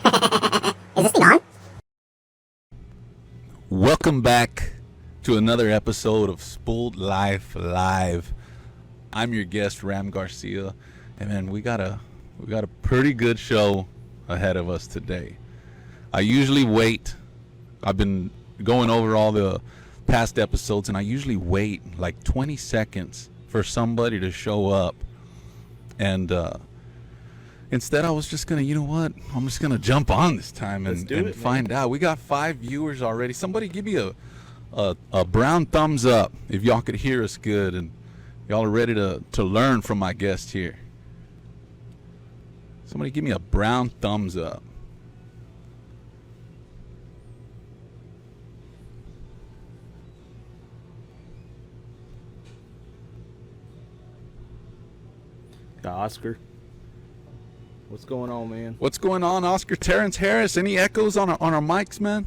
Is this thing on? Welcome back to another episode of Spooled Life Live. I'm your guest, Ram Garcia, and man, we got a pretty good show ahead of us today. I usually wait. I've been going over all the past episodes, and I usually wait like 20 seconds for somebody to show up. And instead, I was just gonna, you know what? I'm just gonna jump on this time and find out. We got 5 viewers already. Somebody give me a brown thumbs up if y'all could hear us good and y'all are ready to learn from my guest here. Somebody give me a brown thumbs up. Oscar, what's going on, man? What's going on, Oscar Terrence Harris? Any echoes on our mics, man?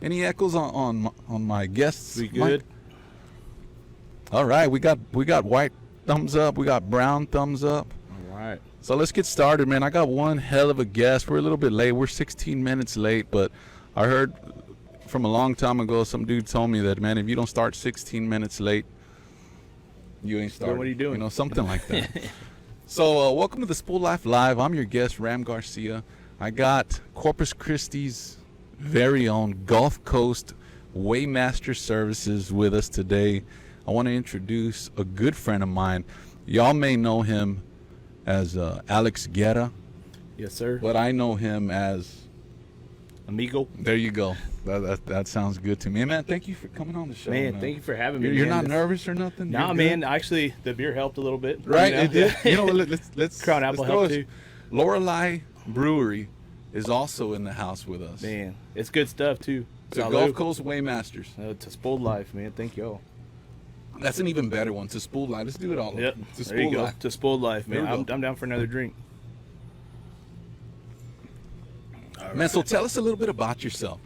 Any echoes on my guests? We good? Mic? All right, we got white thumbs up. We got brown thumbs up. All right. So let's get started, man. I got one hell of a guest. We're a little bit late. We're 16 minutes late, but I heard from a long time ago, some dude told me that, man, if you don't start 16 minutes late, you ain't started. What are you doing? You know, something like that. So welcome to the Spooled Life Live. I'm your guest, Ram Garcia. I got Corpus Christi's very own Gulf Coast Weighmaster Services with us today. I want to introduce a good friend of mine. Y'all may know him as Alex Guerra. Yes, sir. But I know him as Amigo. There you go. That sounds good to me. Man, thank you for coming on the show. Man, thank you for having me. You're not nervous or nothing? Nah, man. Actually, the beer helped a little bit. Right, you know? it did. You know, let's Crown Apple helped too. Lorelei Brewery is also in the house with us. Man, it's good stuff too. The Gulf Coast Weighmasters. To Spooled Life, man. Thank y'all. That's an even better one. To Spooled Life. Let's do it all. Yep. There you go. To Spooled Life, man. I'm down for another drink. Right. Man, so tell us a little bit about yourself.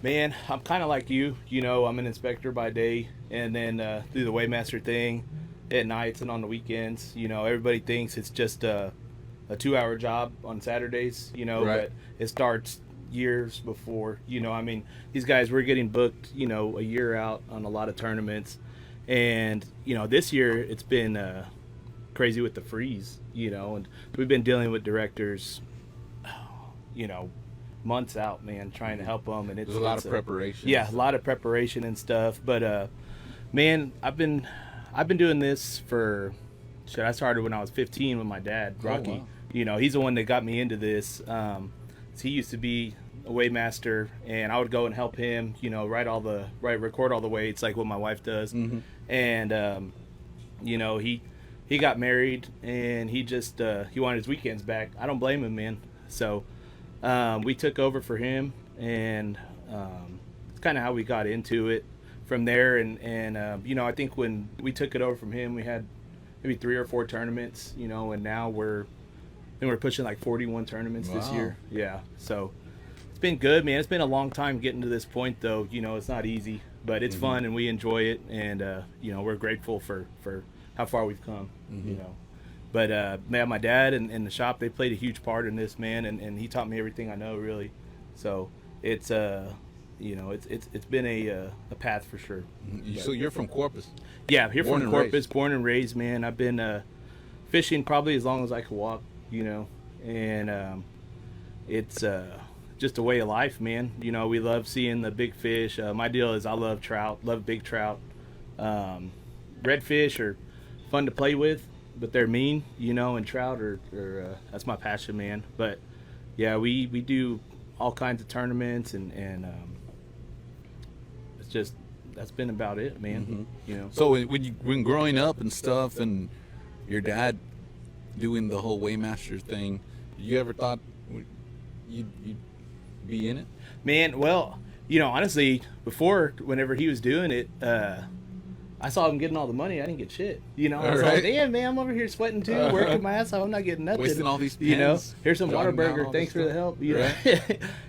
Man, I'm kind of like you. You know, I'm an inspector by day, and then do the Weighmaster thing at nights and on the weekends. You know, everybody thinks it's just a 2-hour job on Saturdays. You know, right. But it starts years before. You know, I mean, these guys, we're getting booked, you know, a year out on a lot of tournaments. And, you know, this year it's been crazy with the freeze, you know, and we've been dealing with directors, you know, months out, man, trying to help them. And there's a lot of preparation. Yeah, a lot of preparation and stuff. But, man, I've been doing this for, I started when I was 15 with my dad, Rocky. Oh, wow. You know, he's the one that got me into this. He used to be a weighmaster, and I would go and help him, you know, record all the weights like what my wife does. Mm-hmm. And you know, he got married, and he just he wanted his weekends back. I don't blame him, man. So we took over for him, and it's kind of how we got into it from there. And you know, I think when we took it over from him, we had maybe 3 or 4 tournaments, you know, and now we're pushing like 41 tournaments this year. Yeah, so it's been good, man. It's been a long time getting to this point, though. You know, it's not easy, but it's fun, and we enjoy it, and you know, we're grateful for how far we've come. You know, but man, my dad and the shop, they played a huge part in this, man, and he taught me everything I know, really. So it's you know, it's been a path for sure. So you're from Corpus? Yeah, here from Corpus, born and raised, man. I've been fishing probably as long as I could walk, you know, and it's just a way of life, man. You know, we love seeing the big fish. My deal is I love trout, love big trout. Redfish are fun to play with, but they're mean, you know, and trout are that's my passion, man. But yeah, we do all kinds of tournaments, and it's just, that's been about it, man. You know. So when growing up and stuff, and your dad doing the whole Weighmaster thing, you ever thought you'd be in it? Man, well, you know, honestly, before, whenever he was doing it, I saw him getting all the money. I didn't get shit. You know, I was like, damn, man, I'm over here sweating too, working my ass off. I'm not getting nothing. Wasting all these pens. You know, here's some Whataburger. Thanks for the help. You know?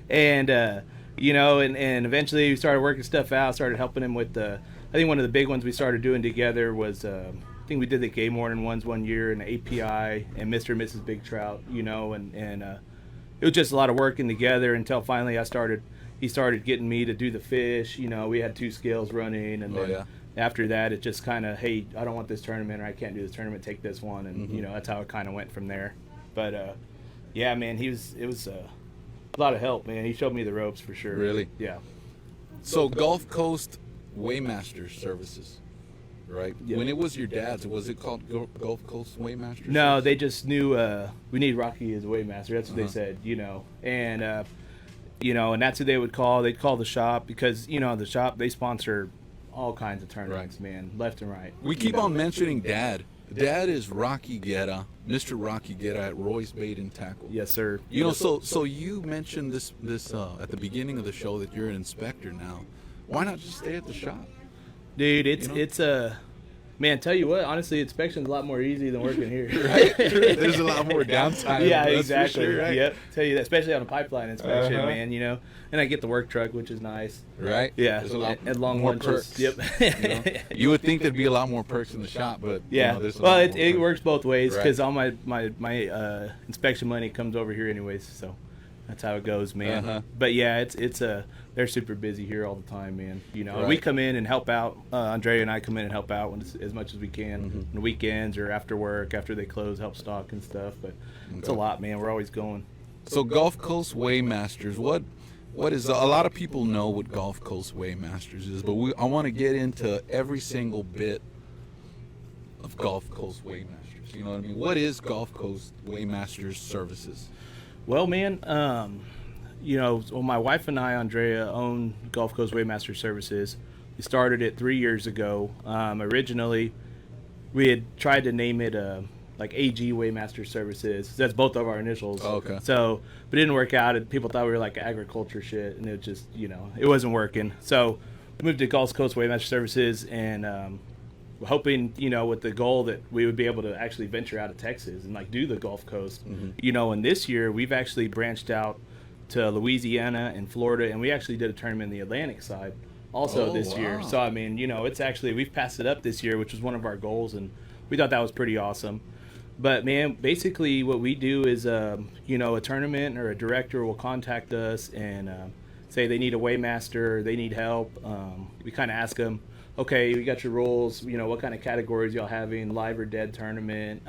And, you know, and eventually we started working stuff out, started helping him with I think one of the big ones we started doing together was, I think we did the Gay Morning ones one year, and the API and Mr. and Mrs. Big Trout, you know, and it it was just a lot of working together until finally he started getting me to do the fish. You know, we had 2 scales running, and then after that, it just kind of, hey, I don't want this tournament, or I can't do this tournament, take this one, and you know, that's how it kind of went from there. But yeah, man, it was a lot of help, man. He showed me the ropes for sure. Really? Yeah. So Gulf Coast Weighmaster Services, right? Yeah. When it was your dad's, was it called Gulf Coast Weighmaster? No, they just knew we need Rocky as a weighmaster. That's what they said, you know. And you know, and that's who they would call. They'd call the shop because, you know, the shop, they sponsor all kinds of tournaments, man, left and right. We keep on mentioning Dad. Dad is Rocky Guerra, Mr. Rocky Guerra at Roy's Bait and Tackle. Yes, sir. You know, so you mentioned this at the beginning of the show that you're an inspector now. Why not just stay at the shop? Dude, it's a man, tell you what, honestly, inspection's a lot more easy than working here. Right? There's a lot more downtime. Yeah, that's exactly. for sure, right? Yep. Tell you that, especially on a pipeline inspection, man, you know. And I get the work truck, which is nice. Right? Yeah. There's a lot and long more lunches. perks. Yep. You know? You would think there'd be a lot more perks in the shop, but yeah. you know, there's a well, lot more it perks. works both ways because Right. all my inspection money comes over here anyways, so that's how it goes, man. But yeah, it's they're super busy here all the time, man. You know, Right. we come in and help out. Andrea and I come in and help out as much as we can on the weekends or after work, after they close, help stock and stuff. But it's a lot, man. We're always going. So Gulf Coast Weighmasters, what is a lot of people know what Gulf Coast Weighmasters is, but I want to get into every single bit of Gulf Coast Weighmasters. You know what I mean? What is Gulf Coast Weighmasters Services? Well, man, you know, well, my wife and I, Andrea, own Gulf Coast Weighmaster Services. We started it 3 years ago. Originally, we had tried to name it like AG Weighmaster Services. That's both of our initials. Oh, okay. So, but it didn't work out. People thought we were like agriculture shit, and it just, you know, it wasn't working. So, we moved to Gulf Coast Weighmaster Services, and hoping, you know, with the goal that we would be able to actually venture out of Texas and like do the Gulf Coast, you know. And this year we've actually branched out to Louisiana and Florida, and we actually did a tournament in the Atlantic side also this year. So I mean, you know, it's actually, we've passed it up this year, which was one of our goals, and we thought that was pretty awesome. But man, basically what we do is, you know, a tournament or a director will contact us and say they need a weighmaster, they need help. We kind of ask them, okay, we got your rules, you know, what kind of categories y'all having, live or dead tournament.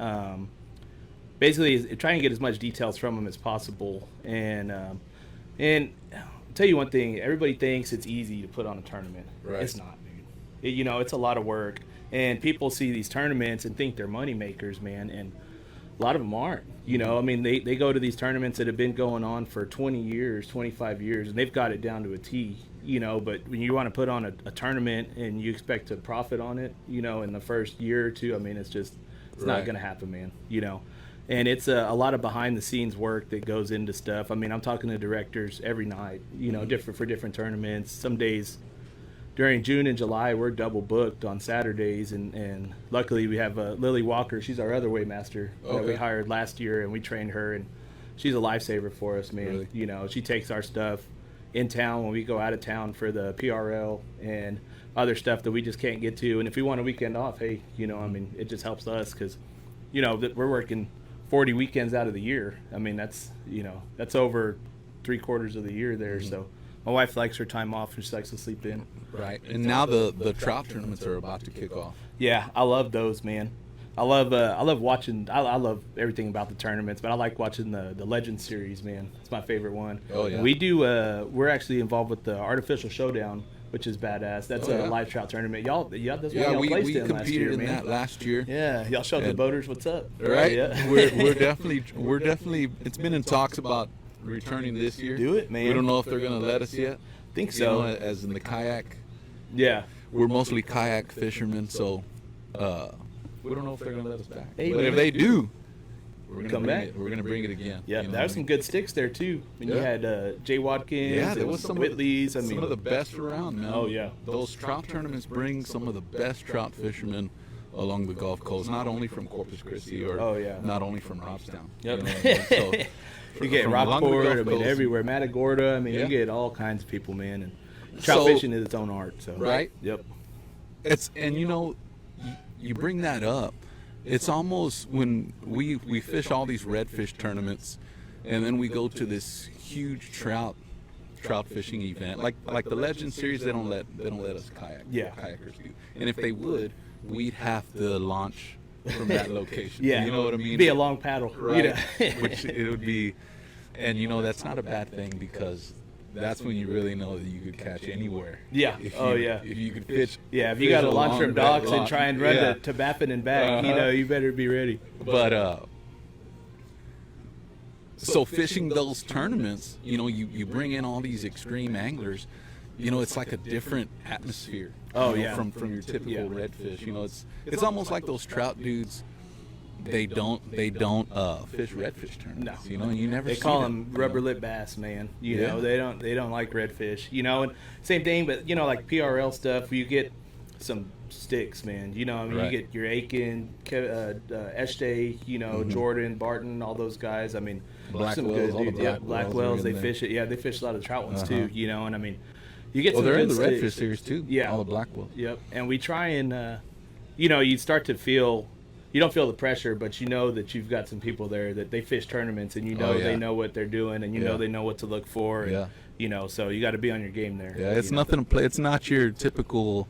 Basically, try and get as much details from them as possible. And I'll tell you one thing, everybody thinks it's easy to put on a tournament. Right. It's not, dude. You know, it's a lot of work. And people see these tournaments and think they're money makers, man, and a lot of them aren't. You know, I mean, they go to these tournaments that have been going on for 20 years, 25 years, and they've got it down to a T. You know, but when you want to put on a tournament and you expect to profit on it, you know, in the first year or two, I mean, it's not going to happen, man, you know. And it's a lot of behind the scenes work that goes into stuff. I mean, I'm talking to directors every night, you know, for different tournaments. Some days during June and July, we're double booked on Saturdays. And luckily we have Lily Walker. She's our other weighmaster that we hired last year, and we trained her, and she's a lifesaver for us, man. Really? You know, she takes our stuff in town when we go out of town for the PRL and other stuff that we just can't get to. And if we want a weekend off, hey, you know, I mean, it just helps us because, you know, we're working 40 weekends out of the year. I mean, that's, you know, that's over 3/4 of the year there. So my wife likes her time off and she likes to sleep in. Right. And now the trout tournaments are about to kick off. Yeah, I love those, man. I love watching. I love everything about the tournaments, but I like watching the Legends series, man. It's my favorite one. Oh yeah. We do. We're actually involved with the Artificial Showdown, which is badass. That's a live trout tournament. Y'all, that's what y'all we placed in last competed year, in man. that last year. Yeah, y'all showed the boaters what's up. Right. Yeah. we're definitely. It's been in talks about returning this year. Do it, man. We don't know if they're gonna let us yet. Think You so. know, as in the kayak. Yeah. We're mostly kayak fishermen, so we don't know if they're gonna let us back. Hey, but man. if they do, we're gonna Come bring back. it. We're gonna bring it again. Yeah, You know there what was I some mean? good sticks there too. I mean, you Yeah. had Jay Watkins. Yeah, there and was some Whitley's. I mean, some of the best around, man. Oh, yeah. Those trout tournaments bring some of the best trout fishermen along the Gulf Coast, not only from Corpus Christi or not only from Robstown. Yep. You know what I mean? So, you get from along the Rockport, Gulf I mean, Coast. everywhere. Matagorda, I mean, Yeah. you get all kinds of people, man. And trout So- fishing is its own art. So Right. Yep. It's and you know, you bring that up. It's almost when we fish all these redfish tournaments. and then we go to this huge trout fishing event, like the Legend Series. They don't let us kayak. Yeah. Kayakers do. And if they would, we'd have to launch from that location. Yeah, you know what I mean? Be a long paddle, right? Which it would be, and that's not a bad thing, because that's when you really know that you could catch anywhere. Yeah. If you could pitch. Yeah, if you got to launch from docks and try and run to Baffin and back, you better be ready. But so fishing those tournaments, you bring in all these extreme anglers. It's like a different atmosphere. From your typical redfish. It's almost like those trout dudes. They don't fish redfish tournaments. No. You never. They see call them rubber lip bass, man. They don't like redfish. And same thing, but like PRL stuff, you get some sticks, man. Right. You get your Aiken, Eshte, Jordan, Barton, all those guys. Some good dudes. Yeah, Blackwells. They fish it. Yeah, they fish a lot of the trout ones too. And you get some. They're in good the redfish sticks. series too. Yeah, all the Blackwells. Yep, and we try and, you start to feel. You don't feel the pressure, but you know that you've got some people there that they fish tournaments, and they know what they're doing, and they know what to look for. And, so you got to be on your game there. Yeah, it's nothing to play. It's not your typical.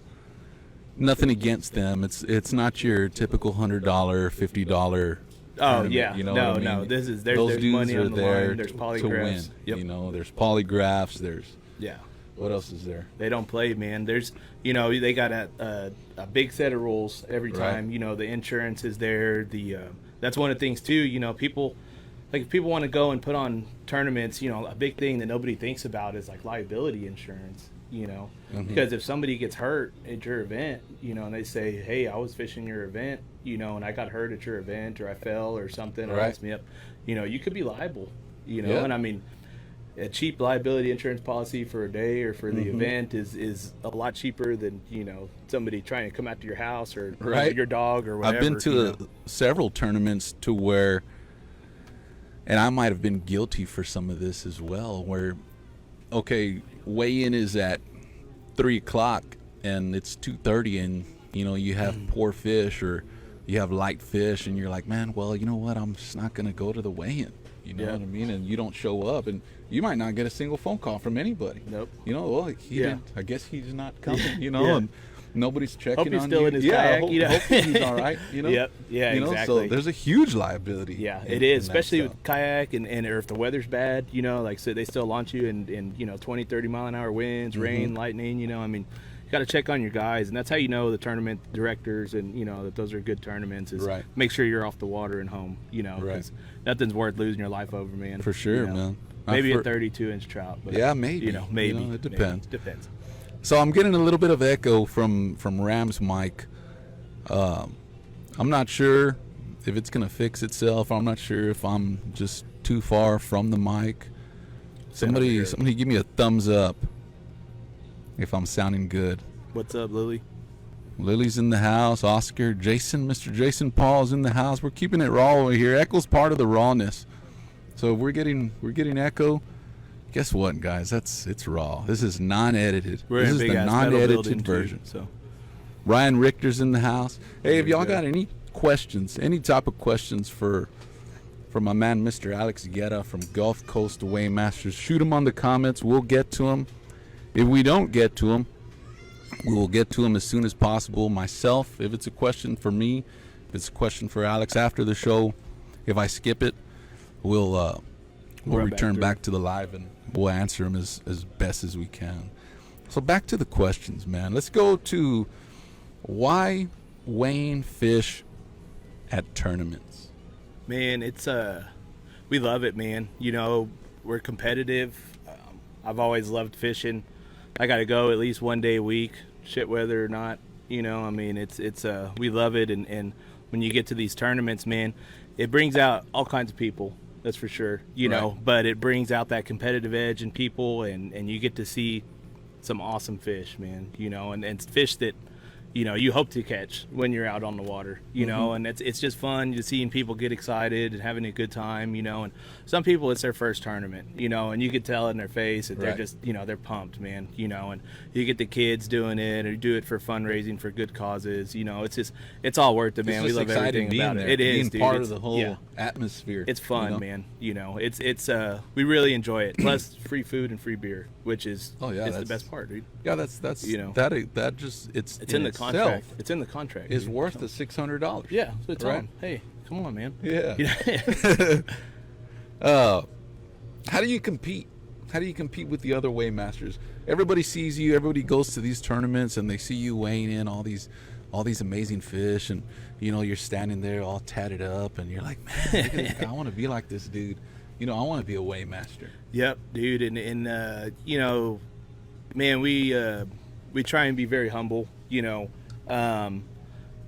Nothing against them. It's not your typical $100, $50. Oh yeah, no. This is those there's dudes money are on the there line. There's polygraphs. to win. Yep. There's polygraphs. There's yeah. What else is there? They don't play, man. There's, they got a big set of rules every time. Right. The insurance is there. That's one of the things too. People, if people want to go and put on tournaments, a big thing that nobody thinks about is like liability insurance. Because if somebody gets hurt at your event, and they say, hey, I was fishing your event, and I got hurt at your event, or I fell or something, or messed me up, you could be liable. And a cheap liability insurance policy for a day or for the event is a lot cheaper than somebody trying to come out to your house or your dog or whatever. I've been to several tournaments to where, and I might have been guilty for some of this as well, where weigh-in is at 3:00 and it's 2:30, and you have poor fish or you have light fish, and you're like, man, well, you know what, I'm just not going to go to the weigh-in. You know what I mean? And you don't show up, and you might not get a single phone call from anybody. Nope. Well, he didn't. I guess he's not coming. And nobody's checking hope he's on still you. in his kayak. Hope he's all right. Yep. Yeah. Exactly. So there's a huge liability. Yeah, it is, especially with kayak and or if the weather's bad. So they still launch you in 20, 30 mile an hour winds, rain, lightning. You got to check on your guys, and that's how the tournament directors and that those are good tournaments is make sure you're off the water and home. Because nothing's worth losing your life over, man. For sure, man. Maybe a 32-inch trout. But, maybe. Maybe. It depends. Depends. So I'm getting a little bit of echo from Ram's mic. I'm not sure if it's gonna fix itself. I'm not sure if I'm just too far from the mic. Somebody give me a thumbs up if I'm sounding good. What's up, Lily? Lily's in the house. Oscar, Jason, Mr. Jason Paul's in the house. We're keeping it raw over here. Echo's part of the rawness. So if we're getting echo, guess what, guys? It's raw. This is non-edited. This is the non-edited version. So Ryan Richter's in the house. Hey, if y'all got any questions, any type of questions for my man, Mr. Alex Guerra from Gulf Coast Weighmasters, shoot them on the comments. We'll get to them. If we don't get to them, we will get to them as soon as possible. Myself, if it's a question for me, if it's a question for Alex after the show, if I skip it, we'll return back to the live and we'll answer them as best as we can. So back to the questions, man. Let's go to why weighing fish at tournaments. Man, it's we love it, man. We're competitive. I've always loved fishing. I got to go at least one day a week, shit weather or not. It's we love it, and when you get to these tournaments, man, it brings out all kinds of people. That's for sure, but it brings out that competitive edge in people, and you get to see some awesome fish, man, and fish that, you hope to catch when you're out on the water, and it's just fun to seeing people get excited and having a good time, and some people it's their first tournament, and you could tell in their face that they're just, they're pumped, man, and you get the kids doing it or do it for fundraising for good causes, it's all worth it, man. We love everything about it. It is, dude. Part of the whole atmosphere. It's fun, man. It's we really enjoy it. Plus free food and free beer, which is it's the best part, dude. Yeah, that's it's in the contract. It's in the contract. It's worth the $600. Yeah, so tell them, hey, come on, man. Yeah. How do you compete? How do you compete with the other Weighmasters? Everybody sees you. Everybody goes to these tournaments and they see you weighing in all these amazing fish, and you're standing there all tatted up, and you're like, man, look at this guy. I want to be like this dude. I want to be a Weighmaster. Yep, dude, and man, we try and be very humble,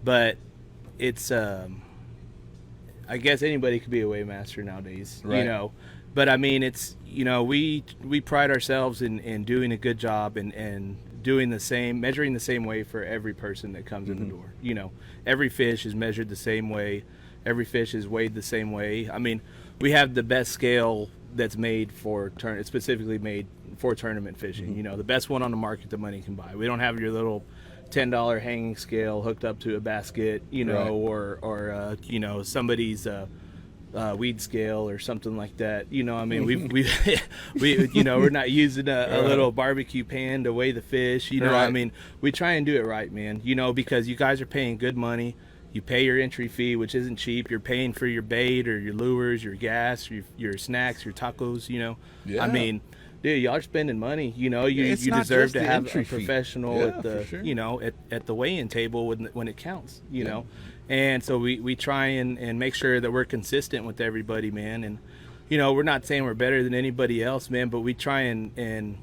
but it's I guess anybody could be a Weighmaster nowadays, right. But I mean, it's we pride ourselves in doing a good job and doing measuring the same way for every person that comes in the door. Every fish is measured the same way, every fish is weighed the same way. I mean, we have the best scale that's made specifically made for tournament fishing. The best one on the market that money can buy. We don't have your little $10 hanging scale hooked up to a basket, or somebody's weed scale or something like that. I mean, we we're not using a little barbecue pan to weigh the fish. I mean, we try and do it right, man. Because you guys are paying good money. You pay your entry fee, which isn't cheap. You're paying for your bait or your lures, your got, your snacks, your tacos. Yeah. I mean, dude, y'all are spending money. You deserve to have a professional at the at the weigh-in table when it counts. And so we try and make sure that we're consistent with everybody, man. And we're not saying we're better than anybody else, man, but we try and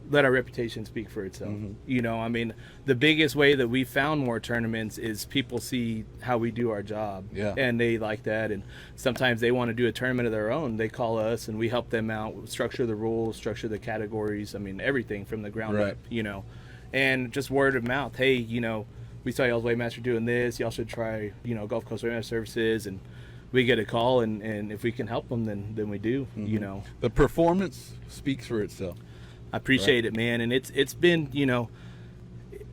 let our reputation speak for itself. I mean, the biggest way that we found more tournaments is people see how we do our job, and they like that. And sometimes they want to do a tournament of their own. They call us, and we help them out, structure the rules, structure the categories. I mean, everything from the ground up, and just word of mouth. Hey, we saw y'all's Weighmaster doing this. Y'all should try, Gulf Coast Weighmaster Services, and we get a call, and if we can help them, then we do. The performance speaks for itself. I appreciate it, man. And it's been,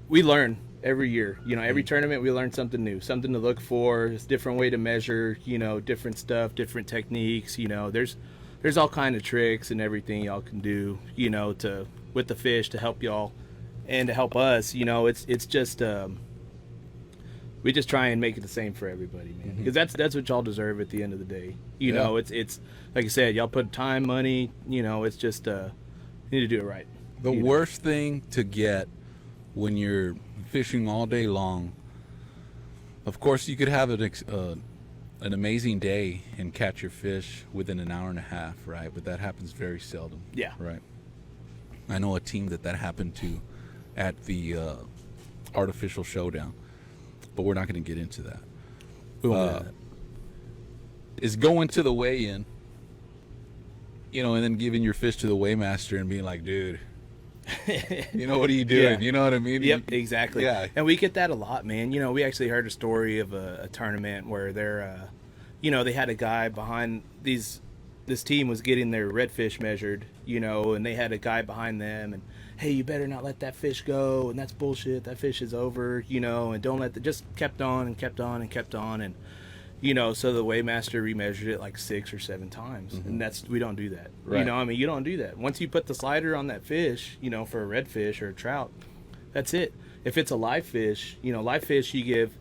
we learn every year. Every tournament we learn something new, something to look for. It's a different way to measure, different stuff, different techniques. There's all kind of tricks and everything y'all can do, with the fish to help y'all and to help us. It's just we just try and make it the same for everybody, man. Because that's what y'all deserve at the end of the day. It's like I said, y'all put time, money. It's just you need to do it right. The worst thing to get when you're fishing all day long, of course, you could have an amazing day and catch your fish within an hour and a half, right? But that happens very seldom. Yeah. Right. I know a team that happened to at the Artificial Showdown, but we're not going to get into that. We won't do that. Is going to the weigh-in, and then giving your fish to the Weighmaster and being like, dude, what are you doing? Yeah. You know what I mean? Yep, exactly. Yeah. And we get that a lot, man. We actually heard a story of a tournament where they're, they had a guy behind this team was getting their redfish measured, and they had a guy behind them, and hey, you better not let that fish go, and that's bullshit. That fish is over, and don't let just kept on and kept on and kept on, and so the Weighmaster remeasured it like 6 or 7 times, and we don't do that. Right. You don't do that. Once you put the slider on that fish, for a redfish or a trout, that's it. If it's a live fish, you give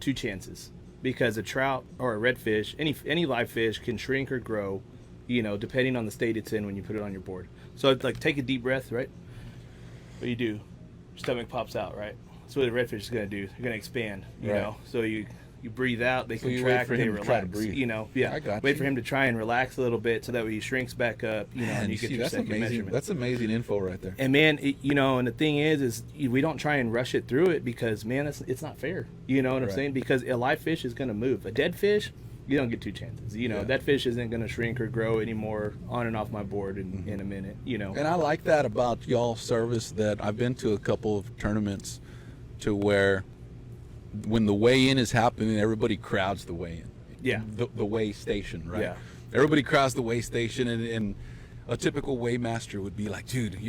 2 chances, because a trout or a redfish, any live fish can shrink or grow, depending on the state it's in when you put it on your board. So it's like, take a deep breath, right? What do? Your stomach pops out, right? That's what a redfish is going to do. They're going to expand, you know. So you breathe out, they contract, they relax. Wait for him to try and relax a little bit, so that way he shrinks back up, and you get your second measurement. That's amazing info right there. And man, and the thing is we don't try and rush it through it, because man, it's not fair. You know what I'm saying? Because a live fish is going to move. A dead fish, you don't get 2 chances. That fish isn't going to shrink or grow anymore on and off my board in a minute. And I like that about y'all's service. That I've been to a couple of tournaments to where when the weigh-in is happening, everybody crowds the weigh-in. Yeah. The weigh station, right? Yeah. Everybody crowds the weigh station, and a typical weighmaster would be like, dude, I'm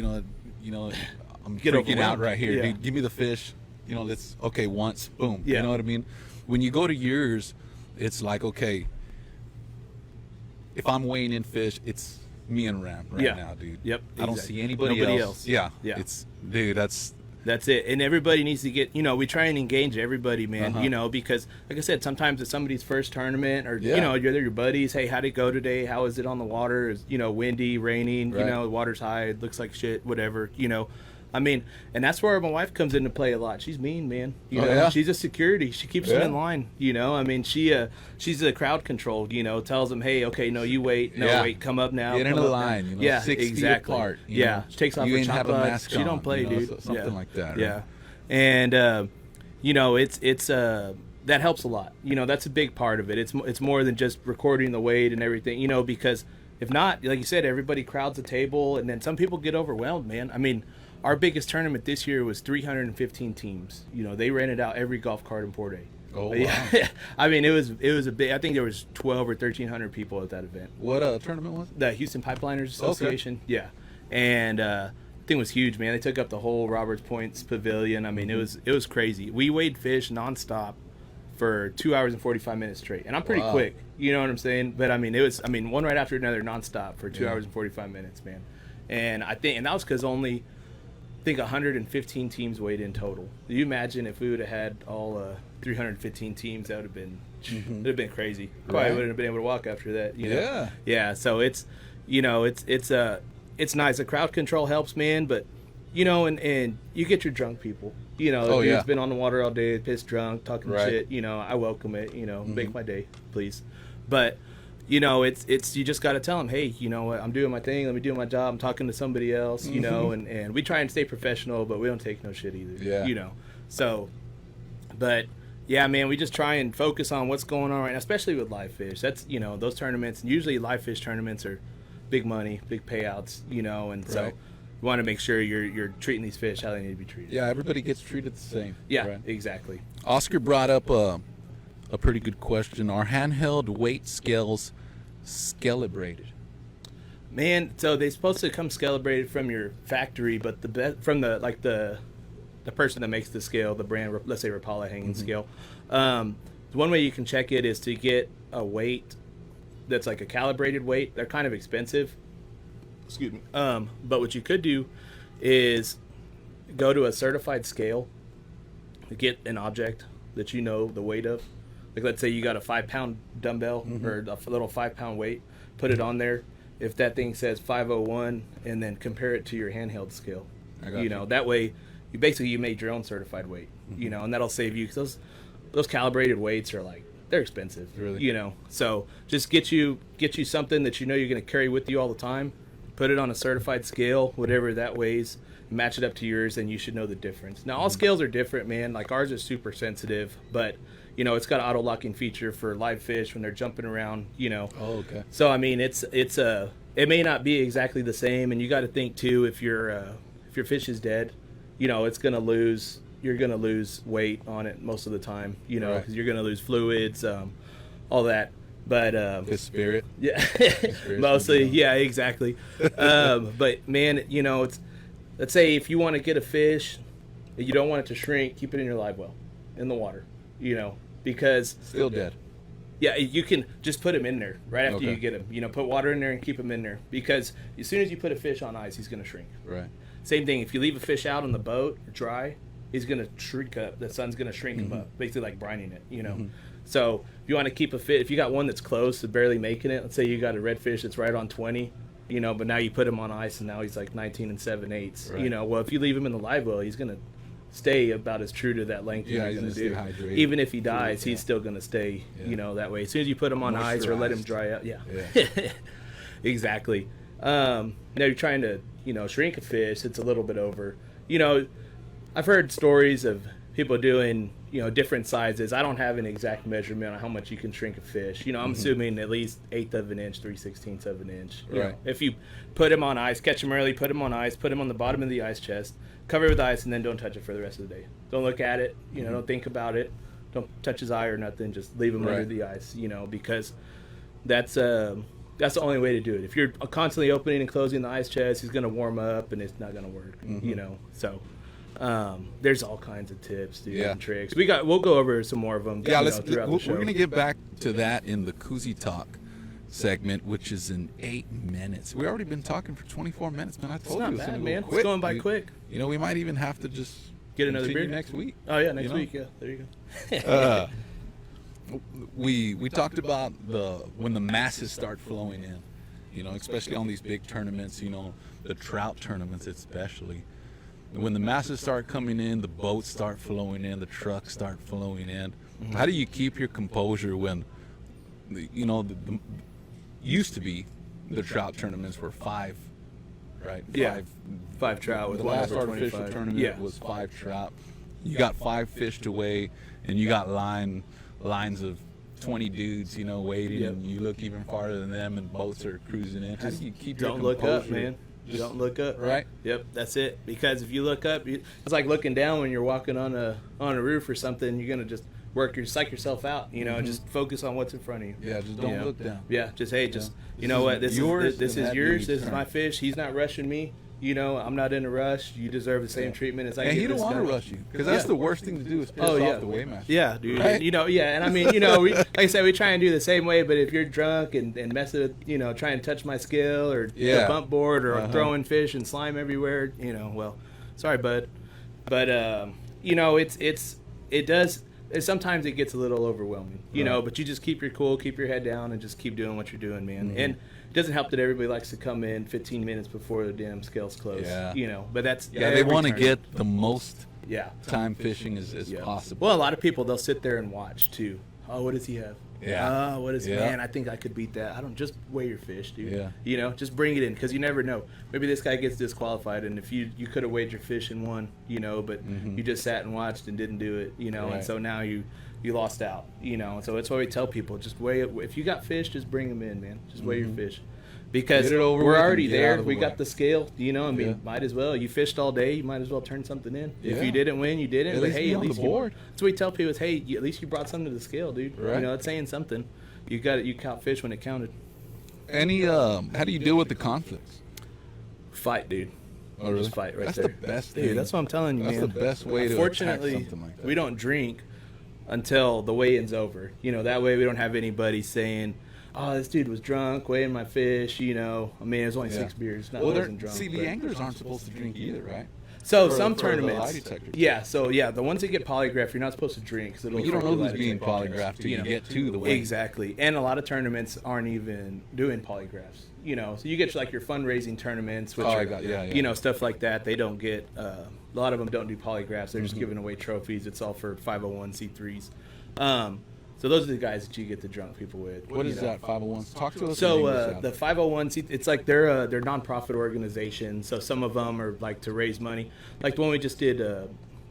Get freaking out overwhelmed. right here. Yeah. Dude, give me the fish. Let's once, boom. Yeah. You know what I mean? When you go to yours, it's like, okay, if I'm weighing in fish, it's me and Ram right now, dude. Yep. I don't exactly. see anybody Nobody else. Yeah. Yeah. Dude, that's it. And everybody needs to get, we try and engage everybody, man, Uh-huh. Because like I said, sometimes it's somebody's first tournament or, Yeah. you're your buddies. Hey, how'd it go today? How is it on the water? Is, windy, raining, Right. the water's high, it looks like shit, whatever, I mean, and that's where my wife comes into play a lot. She's mean, man. Yeah? She's a security. She keeps them in line. I mean, she's a crowd control. Tells them, hey, okay, no, you wait. No, Yeah. wait, come up now. get come into the up now. line. Yeah, 6 feet exactly. apart. Yeah, she takes off you her ain't have a choppa. mask She don't on, play, dude. something like that. Right? Yeah, and it's that helps a lot. That's a big part of it. It's more than just recording the weight and everything. Because if not, like you said, everybody crowds the table, and then some people get overwhelmed, man. I mean, our biggest tournament this year was 315 teams. They rented out every golf cart in Port A. Oh, Yeah. wow. I mean, it was a big. I think there was 12 or 1,300 people at that event. What tournament was it? The Houston Pipeliners Association. Okay. Yeah, and the thing was huge, man. They took up the whole Roberts Points Pavilion. I mean, it was crazy. We weighed fish nonstop for 2 hours and 45 minutes straight, and I'm pretty quick. You know what I'm saying? But I mean, one right after another nonstop for 2 hours and 45 minutes, man. And that was because only, I think 115 teams weighed in total. Do you imagine if we would have had all 315 teams? That would have been it'd have been crazy. Probably wouldn't have been able to walk after that. Yeah. Yeah. So it's nice. The crowd control helps, man. But and you get your drunk people. It's been on the water all day, pissed drunk, talking shit. I welcome it. Make my day, please. But it's you just got to tell them, hey, what, I'm doing my thing. Let me do my job. I'm talking to somebody else. And we try and stay professional, but we don't take no shit either. Yeah. So, but yeah, man, we just try and focus on what's going on right now, especially with live fish. That's those tournaments. Usually, live fish tournaments are big money, big payouts. And so you want to make sure you're treating these fish how they need to be treated. Yeah, everybody gets treated the same. Yeah, exactly. Oscar brought up a pretty good question. Are handheld weight scales scalibrated? Man, so they're supposed to come scalibrated from your factory, but from the person that makes the scale, the brand, let's say Rapala hanging scale. One way you can check it is to get a weight that's like a calibrated weight. They're kind of expensive. Excuse me. But what you could do is go to a certified scale, get an object that the weight of. Like, let's say you got a 5-pound dumbbell or a little 5-pound weight, put it on there. If that thing says 501, and then compare it to your handheld scale. I got you. That way you made your own certified weight, and that'll save you, because those calibrated weights are they're expensive, really. So just get you something that you're going to carry with you all the time. Put it on a certified scale, whatever that weighs, match it up to yours, and you should know the difference. Now, all scales are different, man. Like, ours is super sensitive, but it's got an auto locking feature for live fish when they're jumping around. Oh, okay. So I mean, it may not be exactly the same, and you got to think too, if your fish is dead, it's gonna lose. You're gonna lose weight on it most of the time, because you're gonna lose fluids, all that. But His spirit. yeah, mostly, yeah, exactly. But man, it's, let's say if you want to get a fish, you don't want it to shrink, keep it in your live well, in the water, because Still dead. yeah, you can just put him in there right after Okay. you get him. Put water in there and keep him in there, because as soon as you put a fish on ice, he's going to shrink. Right. Same thing, if you leave a fish out on the boat dry, he's going to shrink up. The sun's going to shrink him up, basically like brining it. So if you want to keep a fish, if you got one that's close to barely making it, let's say you got a redfish that's right on 20, but now you put him on ice and now he's like 19 7/8. Right. Well, if you leave him in the live well, he's going to stay about as true to that length Yeah, as he's he's gonna going to stay do. hydrated. Even if he dies, Yeah. he's still going to stay, Yeah. that way. As soon as you put him on ice or let him Moisturized. dry out. Yeah. Yeah. Exactly. Now you're trying to, shrink a fish, it's a little bit over. I've heard stories of people doing, different sizes. I don't have an exact measurement on how much you can shrink a fish. I'm assuming at least 1/8 of an inch, 3/16 of an inch. Right. If you put him on ice, catch him early, put him on ice, put him on the bottom of the ice chest, cover it with ice, and then don't touch it for the rest of the day. Don't look at it, don't think about it. don't touch his eye or nothing. Just leave him Right. under the ice, because that's the only way to do it. If you're constantly opening and closing the ice chest, he's going to warm up, and it's not going to work. So there's all kinds of tips, dude, and tricks. We'll go over some more of them. Yeah, throughout the show. we're gonna get back to that in the Koozie Talk segment, which is in 8 minutes. We've already been talking for 24 minutes, man. I told not you it's bad, gonna man. go It's quick. going by quick. We might even have to just Get another continue beer next week. Oh yeah, next week. Yeah, there you go. We talked about when the masses start flowing in, especially on these big tournaments, the trout tournaments especially. When the masses start coming in, the boats start flowing in, the trucks start flowing in. How do you keep your composure when, used to be the trout tournaments were 5, right? Yeah. 5 trout with The last over artificial 25. tournament was 5 trout. You got 5 fish to weigh, and you got lines of 20 dudes, waiting, and you look even farther than them, and boats are cruising in. How do you keep your Don't look composure? up, man. Don't look up. Right? Yep, that's it. Because if you look up, it's like looking down when you're walking on a roof or something. You're gonna just psych yourself out. Just focus on what's in front of you. Yeah, just don't look down. Yeah, just you This know is what? This yours, is this and is that yours. needs This is turn. my fish. He's not rushing me. I'm not in a rush. You deserve the same treatment as I And get he don't this want to done. rush you, because that's Yeah. the worst thing to do is piss Oh, yeah. off the weighmaster. Yeah, dude. Right? And I mean, like I said, we try and do the same way, but if you're drunk and messing with, trying to touch my scale or the bump board or throwing fish and slime everywhere, well, sorry, bud. But, sometimes it gets a little overwhelming, but you just keep your cool, keep your head down, and just keep doing what you're doing, man. And it doesn't help that everybody likes to come in 15 minutes before the damn scales close, but that's Yeah, they want to get the most yeah. time fishing as possible. Well, a lot of people, they'll sit there and watch too. Oh, what does he have? Yeah. What is Yeah. man? I think I could beat that. I don't just weigh your fish, dude. Yeah. Just bring it in, because you never know. Maybe this guy gets disqualified, and if you could have weighed your fish and won, but you just sat and watched and didn't do it, Right. and so now you lost out, And so that's why we tell people, just weigh it. If you got fish, just bring them in, man. Just weigh your fish. Because Get it over we're with already and get there. out of the We way. got the scale, Yeah. might as well. You fished all day. You might as well turn something in. Yeah. If you didn't win, you didn't. At But least hey, be at on the least board. that's what we tell people is, hey, at least you brought something to the scale, dude. Right. It's saying something. You got it. You caught fish when it counted. How do you deal with the conflicts? Fight, dude. Oh, really? Just fight right That's there. the best Dude, thing. that's what I'm telling you, That's man. the best way to Unfortunately, attack something like that. we don't drink until the weigh-in's over. That way we don't have anybody saying, oh, this dude was drunk weighing my fish. It was only 6 beers. Not wasn't drunk. See, the but- anglers aren't supposed to drink either, right? So For- some for the lie tournaments, detectors. the ones that get polygraphed, you're not supposed to drink because it'll. You don't know affect the who's lie being detector test, polygraphed till you get to the weigh. Exactly, and a lot of tournaments aren't even doing polygraphs. So you get your fundraising tournaments, which Oh, are, I got- yeah. stuff like that. They don't get. A lot of them don't do polygraphs. They're just Mm-hmm. giving away trophies. It's all for 501c3s. So those are the guys that you get the drunk people with. What is that, 501? Talk to us. in So English out the 501c, it's like they're nonprofit organization. So some of them are like to raise money. Like the one we just did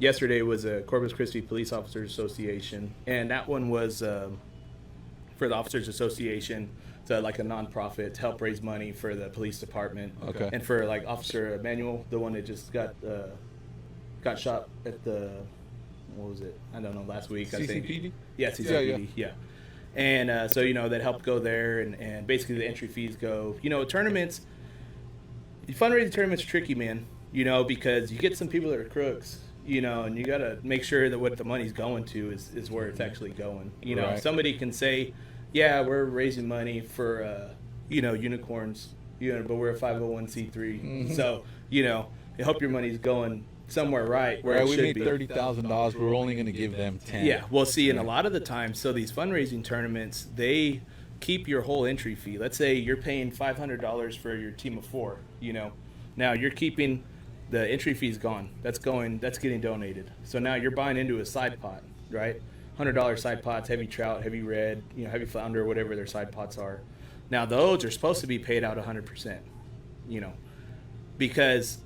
yesterday was a Corpus Christi Police Officers Association, and that one was for the Officers Association. So like a nonprofit to help raise money for the police department. Okay. And for like Officer Emmanuel, the one that just got shot at the, what was it? I don't know, last week, I think. CCPD? Yeah, CCPD, yeah. And so, that helped go there, and basically the entry fees go. Tournaments, fundraising tournaments are tricky, man, because you get some people that are crooks, and you got to make sure that what the money's going to is where it's actually going. Right. Somebody can say, yeah, we're raising money for, unicorns, but we're a 501c3. Mm-hmm. So, I hope your money's going somewhere right where it we should made be. $30,000. We're only going to give them 10. Yeah, well, see, and a lot of the times, so these fundraising tournaments, they keep your whole entry fee. Let's say you're paying $500 for your team of 4. Now you're keeping the entry fee's gone. That's getting donated. So now you're buying into a side pot, right? $100 side pots, heavy trout, heavy red, heavy flounder, whatever their side pots are. Now those are supposed to be paid out 100%, because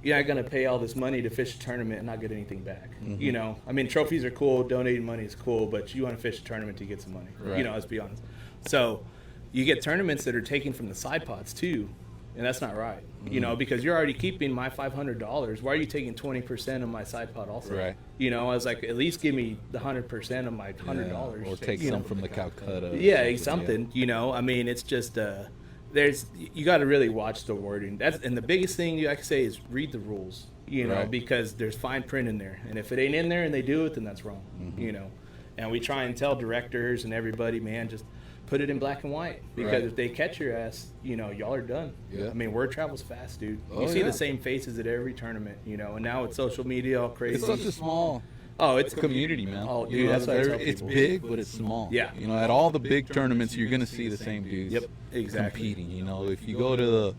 you're not going to pay all this money to fish a tournament and not get anything back. Mm-hmm. Trophies are cool, donating money is cool, but you want to fish a tournament to get some money. Right. Let's be honest. So you get tournaments that are taken from the side pots too, and that's not right. You know, because you're already keeping my $500. Why are you taking 20% of my side pot also? Right. You know, I was like, at least give me the 100% of my $100. Or take some from the Calcutta. Yeah, something. You know, I mean, it's just you got to really watch the wording. And the biggest thing you like to say is read the rules. You know, because there's fine print in there, and if it ain't in there and they do it, then that's wrong. You know, and we try and tell directors and everybody, man, just put it in black and white, because if they catch your ass, you know, y'all are done. I mean, word travels fast, dude. You see the same faces at every tournament, you know, and now with social media all crazy. It's such a small it's a community, man. Oh, dude, you know, that's what I tell it's people. big, but it's small. Yeah. You know, at all the big tournaments, you're going to see the same dudes competing. You know, if you go to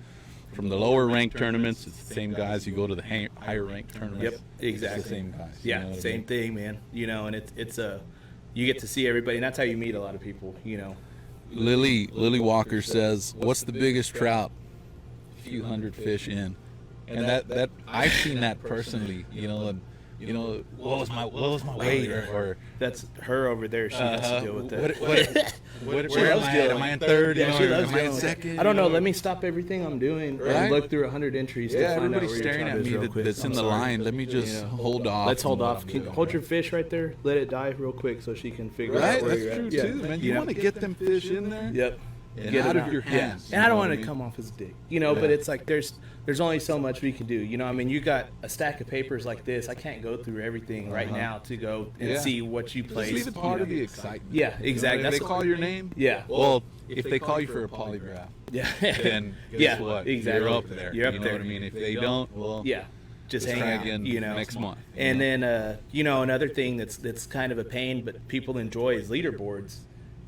from the lower ranked tournaments, it's the same guys. You go to the higher ranked tournaments, it's the same guys. Yeah, you know same thing, man. You know, and it's you get to see everybody, and that's how you meet a lot of people, you know. Lily Walker says, "What's the biggest trout? A few hundred fish in," and that I've seen that personally. You know, and you know, what was my weight? Or that's her over there. She has to deal with that. Where am I? Am I in third? Yeah, she loves am I in dealing second? I don't know. Let me stop everything I'm doing and look through 100 entries. Yeah, to find out everybody's where your staring top at is me real quick. that's in the line. Let me just hold off. Let's hold off. Hold your fish right there. Let it die real quick so she can figure out where you're at. That's true too, man. You want to get them fish in there. Yep. And out of your hands. And I don't want to come off as a dick, you know, but it's like there's only so much we can do, you know. I mean, you got a stack of papers like this. I can't go through everything right now to go and see what you place. Just leave it part of the excitement. Yeah, exactly. If they call your name, well, if they call you for a polygraph, then guess what? Exactly. You're up there. You're up you know there. what I mean? If they don't, well, just let's hang try out, again you know, next month. And then, you know, another thing that's kind of a pain, but people enjoy is leaderboards.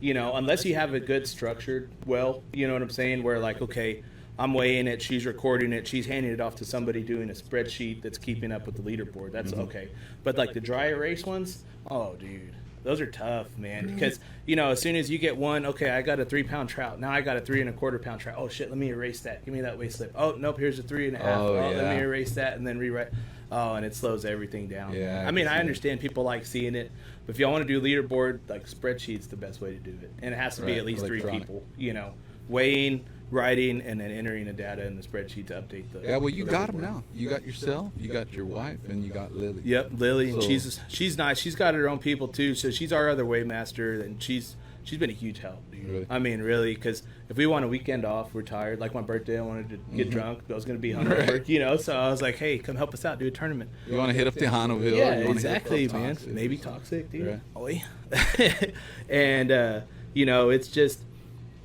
You know, unless you have a good structured, you know what I'm saying? Where like, okay, I'm weighing it, she's recording it, she's handing it off to somebody doing a spreadsheet that's keeping up with the leaderboard. That's okay. But like the dry erase ones, oh, dude, those are tough, man. Because, you know, as soon as you get one, okay, I got a 3-pound trout. Now I got a 3¼ pound trout. Oh, shit, let me erase that. Give me that weight slip. Oh, nope, here's a 3.5. Let me erase that and then rewrite. Oh, and it slows everything down. Yeah, I mean, I understand people like seeing it, but if y'all want to do leaderboard, like spreadsheet's the best way to do it. And it has to be at least 3 people, you know, weighing, writing, and then entering the data in the spreadsheet to update the. Yeah, well, you got them now. You got yourself, you got your wife, and you got Lily. Yep, Lily, and she's nice. She's got her own people too, so she's our other weighmaster, and she's been a huge help, dude. Really? I mean, really, because if we want a weekend off, we're tired. Like my birthday, I wanted to get drunk. I was going to be hungover, you know. So I was like, "Hey, come help us out, do a tournament." You want to hit up Tejanoville? Yeah, you exactly, hit up man. Toxic. Maybe Toxic, dude. Right. Oi. And you know, it's just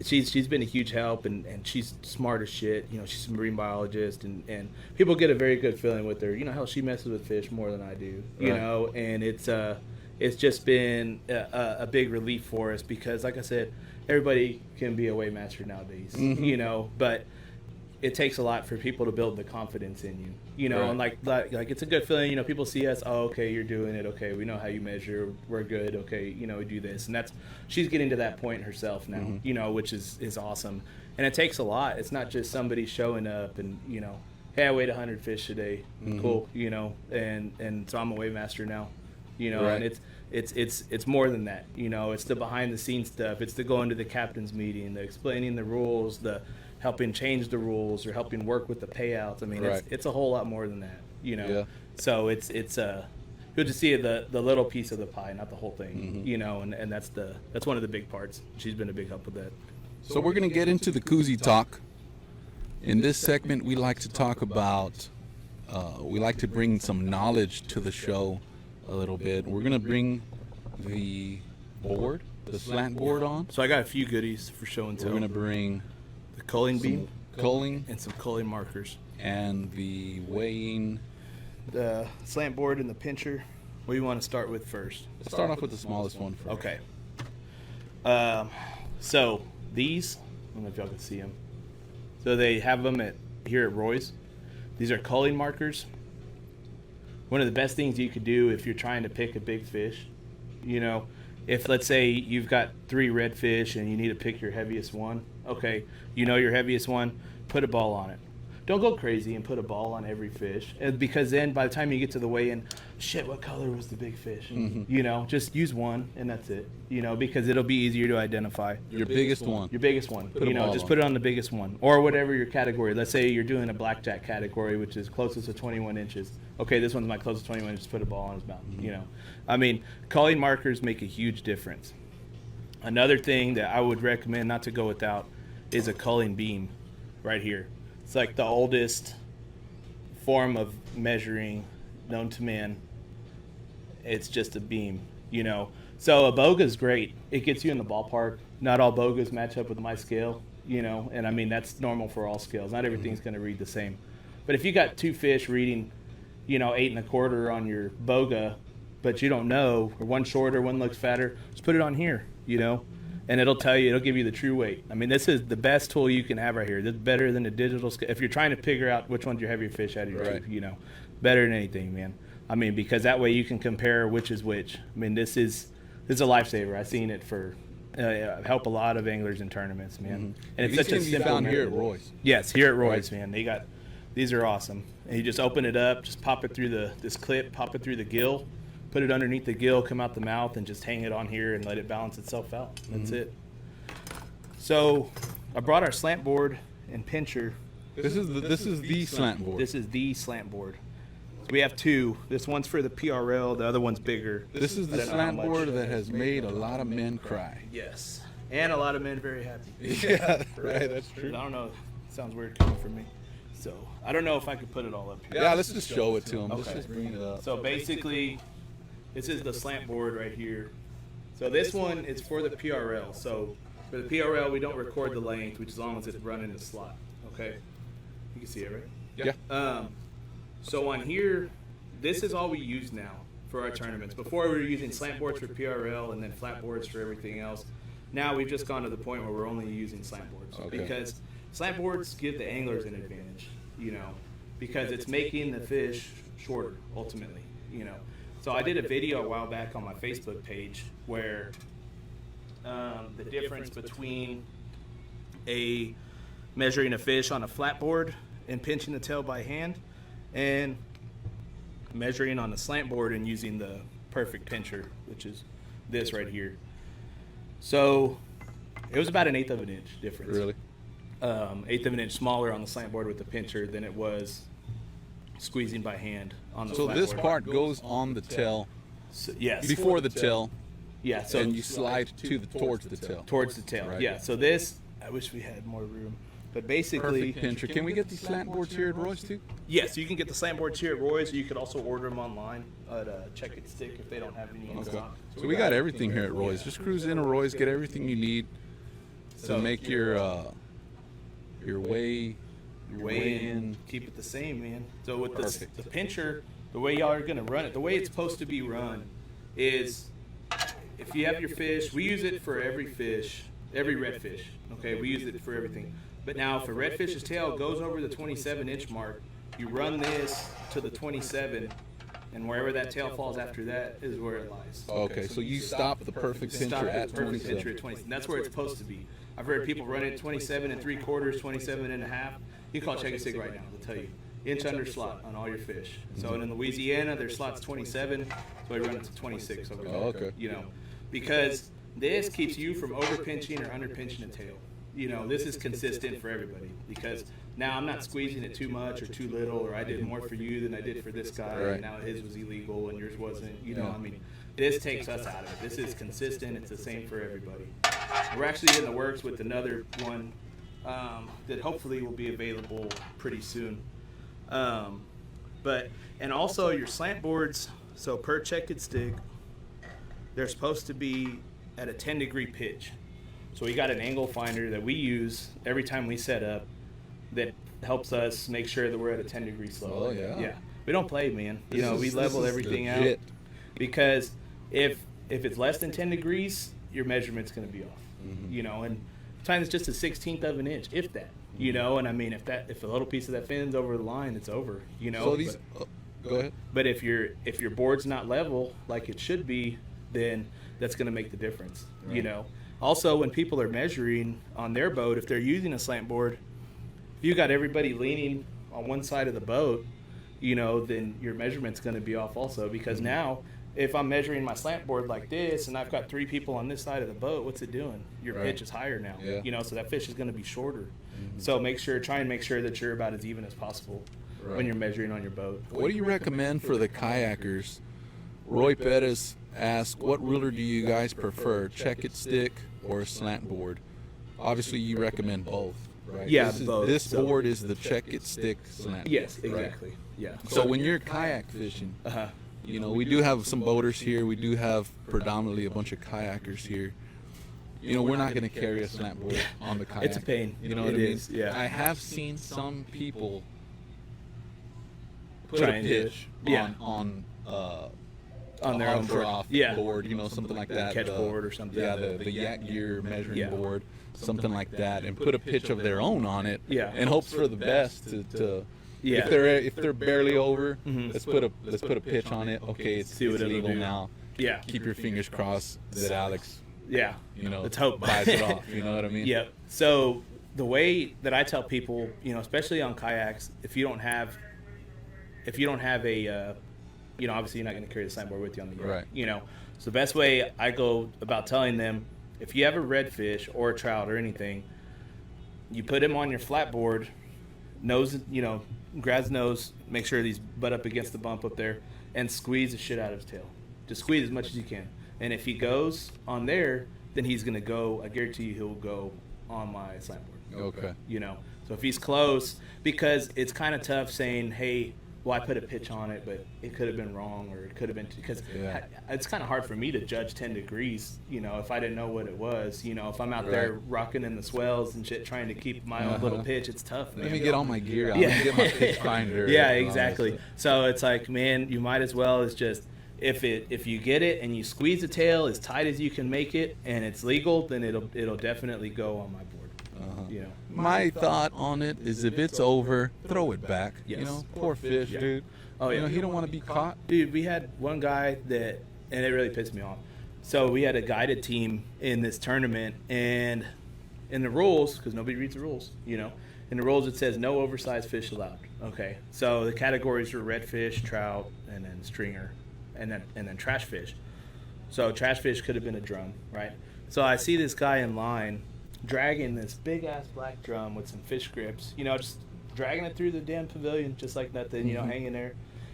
she's been a huge help, and she's smart as shit. You know, she's a marine biologist, and people get a very good feeling with her. You know, hell, she messes with fish more than I do. You know, and it's just been a big relief for us because, like I said, everybody can be a weighmaster nowadays, you know, but it takes a lot for people to build the confidence in you, you know, and like it's a good feeling, you know, people see us, oh, okay, you're doing it, okay, we know how you measure, we're good, okay, you know, we do this, and she's getting to that point herself now, you know, which is awesome, and it takes a lot. It's not just somebody showing up and, you know, hey, I weighed 100 fish today, cool, you know, and so I'm a weighmaster now. You know, and it's more than that. You know, it's the behind the scenes stuff. It's the going to the captain's meeting, the explaining the rules, the helping change the rules, or helping work with the payouts. I mean, it's a whole lot more than that. You know, so it's good to see the little piece of the pie, not the whole thing. You know, and that's one of the big parts. She's been a big help with that. So we're gonna get into the koozie talk. In this segment, we like to talk about. We like to bring some knowledge to the show. A little bit. We're gonna bring the slant board on. So I got a few goodies for show and tell. We're gonna bring the culling beam, and some culling markers, and the weighing, the slant board, and the pincher. What do you want to start with first? Let's start off with the smallest one first. Okay. So these, I don't know if y'all can see them. So they have them here at Roy's. These are culling markers. One of the best things you could do if you're trying to pick a big fish, you know, if let's say you've got 3 redfish and you need to pick your heaviest one, okay, you know your heaviest one, put a ball on it. don't go crazy and put a ball on every fish, because then by the time you get to the weigh-in, shit, what color was the big fish? You know, just use one and that's it. You know, because it'll be easier to identify. Your biggest one. Your biggest one. Put a You know, ball just on. put it on the biggest one, or whatever your category. Let's say you're doing a blackjack category, which is closest to 21 inches. Okay, this one's my closest 21 inches. Put a ball on his mouth. You know, I mean, culling markers make a huge difference. Another thing that I would recommend not to go without is a culling beam right here. It's like the oldest form of measuring known to man. It's just a beam, you know. So a boga's great. It gets you in the ballpark. Not all bogas match up with my scale, you know, and I mean that's normal for all scales. Not everything's going to read the same. But if you got two fish reading, you know, 8 1/4 on your boga, but you don't know, or one shorter, one looks fatter, just put it on here, you know, and it'll tell you, it'll give you the true weight. I mean, this is the best tool you can have right here. This is better than a digital scale. If you're trying to figure out which one's your heavier fish out of your Right. tube, you know, better than anything, man. I mean, because that way you can compare which is which. I mean, this is a lifesaver. I've seen it for help a lot of anglers in tournaments, man. And it's These such a can be simple found here at method. Roy's. Yes, here at Roy's, man. These are awesome. And you just open it up, just pop it through this clip, pop it through the gill, put it underneath the gill, come out the mouth, and just hang it on here and let it balance itself out. That's it. So I brought our slant board and pincher. This is the slant board. This is the slant board. So we have two. This one's for the PRL. The other one's bigger. This is I the don't know how slant much. board that has made a lot of men cry. Yes. And a lot of men very happy. Yeah, right. That's I true. don't know. It sounds weird coming from me. So I don't know if I could put it all up here. Yeah, let's just show it to him. Let's Okay. just bring it up. So basically, this is the slant board right here. So this one is for the PRL. So for the PRL, we don't record the length, which as long as it's running the slot. Okay, you can see it, right? Yeah. So on here, this is all we use now for our tournaments. Before we were using slant boards for PRL and then flat boards for everything else. Now we've just gone to the point where we're only using slant boards Okay. because slant boards give the anglers an advantage, you know, because it's making the fish shorter ultimately, you know. So I did a video a while back on my Facebook page where the difference between measuring a fish on a flat board and pinching the tail by hand and measuring on a slant board and using the perfect pincher, which is this right here. So it was about 1/8 of an inch difference. Really? 1/8 of an inch smaller on the slant board with the pincher than it was squeezing by hand on the So flat this board. part goes on the tail So, yes. before the tail, Yeah. So and you slide towards the tail. towards the tail. Right. Yeah. So this, I wish we had more room, but basically, Perfect pincher. Can we get these slant boards here at Roy's too? yes, you can get the slant boards here at Roy's, or you could also order them online at Check It Stick if they don't have any in Okay. stock. So we got everything here at Roy's. Just cruise in to Roy's, get everything you need to make your weigh in. Keep it the same, man. So with this, Perfect. the pincher, the way y'all are gonna run it, the way it's supposed to be run is if you have your fish, we use it for every fish, every redfish. Okay, we use it for everything. But now if a redfish's tail goes over the 27-inch mark, you run this to the 27, and wherever that tail falls after that is where it lies. Okay, so you stop the perfect Stop pincher the at perfect pincher 27. at 20. That's where it's supposed to be. I've heard people run it 27 3/4, 27 1/2. You can call Check a Sig right now. They'll tell you. Inch under slot on all your fish. So in Louisiana, their slot's 27, so I run it to 26 over there. Oh, okay. You know, because this keeps you from over pinching or under pinching a tail. You know, this is consistent for everybody because now I'm not squeezing it too much or too little, or I did more for you than I did for this guy, Right. and now his was illegal and yours wasn't. You know, I mean, this takes us out of it. This is consistent. It's the same for everybody. We're actually in the works with another one that hopefully will be available pretty soon. And also your slant boards, so per Check It Stick, they're supposed to be at a 10-degree pitch. So we got an angle finder that we use every time we set up that helps us make sure that we're at a 10-degree slope. Oh, yeah. Yeah. We don't play, man. This We is- level this is everything legit. out. Because if it's less than 10 degrees, your measurement's going to be off. You know, and sometimes it's just a 1/16 of an inch, if that. You know, and I mean, if a little piece of that fin's over the line, it's over. You know. So these, go ahead. But if your board's not level like it should be, then that's going to make the difference. You know. Also, when people are measuring on their boat, if they're using a slant board, if you got everybody leaning on one side of the boat, you know, then your measurement's going to be off also, because now if I'm measuring my slant board like this and I've got 3 people on this side of the boat, what's it doing? Your pitch is higher now, you know, so that fish is going to be shorter. So try and make sure that you're about as even as possible when you're measuring on your boat. What do you recommend for the kayakers? Roy Pettis asked, what ruler do you guys prefer, check-it stick or a slant board? Obviously, you recommend both, right? Yeah, both. This board is the check-it stick slant. Yes, exactly. Right? Yeah. So when you're kayak fishing, you know, we do have some boaters here. We do have predominantly a bunch of kayakers here. You know, we're not going to carry a slant board on the kayak. It's a pain. You know what I mean? Yeah. I have seen some people put a pitch on their own board, you know, something like that. Catch board or something. Yeah, the yak gear measuring board, something like that, and put a pitch of their own on it, and hopes for the best to if they're barely over, let's put a pitch on it. Okay, it's legal now. Yeah. Keep your fingers crossed that Alex, you know, let's hope buys it off. You know what I mean? Yep. So the way that I tell people, you know, especially on kayaks, if you don't have a you know, obviously you're not going to carry the slant board with you on the yacht. Right. You know, so the best way I go about telling them, if you have a redfish or a trout or anything, you put him on your flat board, nose, you know, grab his nose, make sure he's butt up against the bump up there, and squeeze the shit out of his tail. Just squeeze as much as you can. And if he goes on there, then he's going to go, I guarantee you he'll go on my slant board. Okay. You know, so if he's close, because it's kind of tough saying, hey, well, I put a pitch on it, but it could have been wrong, or it could have been, because it's kind of hard for me to judge 10 degrees, you know, if I didn't know what it was. You know, if I'm out there rocking in the swells and shit, trying to keep my own little pitch, it's tough, man. Let me get all my gear out. Let me get my pitch finder. Yeah, exactly. So it's like, man, you might as well as just, if you get it and you squeeze the tail as tight as you can make it and it's legal, then it'll definitely go on my board. You know, my thought on it is, if it's over, throw it back. Yes. You know, poor fish, dude. Oh yeah, you know, he don't want to be caught. Dude, we had one guy that, and it really pissed me off. So we had a guided team in this tournament, and in the rules, because nobody reads the rules, you know, in the rules it says no oversized fish allowed. Okay, so the categories were redfish, trout, and then stringer, and then trash fish. So trash fish could have been a drum, right? So I see this guy in line dragging this big ass black drum with some fish grips, you know, just dragging it through the damn pavilion just like nothing, you know, hanging there.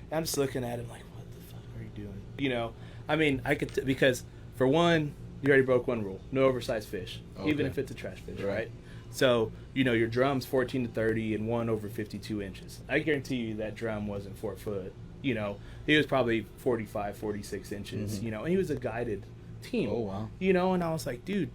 And I'm just looking at him like, what the fuck are you doing? You know, I mean, I could because for one, you already broke one rule: no oversized fish, even if it's a trash fish, right? So, you know, your drum's 14 to 30 and one over 52 inches. I guarantee you that drum wasn't 4 foot. You know, he was probably 45, 46 inches, you know, and he was a guided team. Oh, wow. You know, and I was like, dude,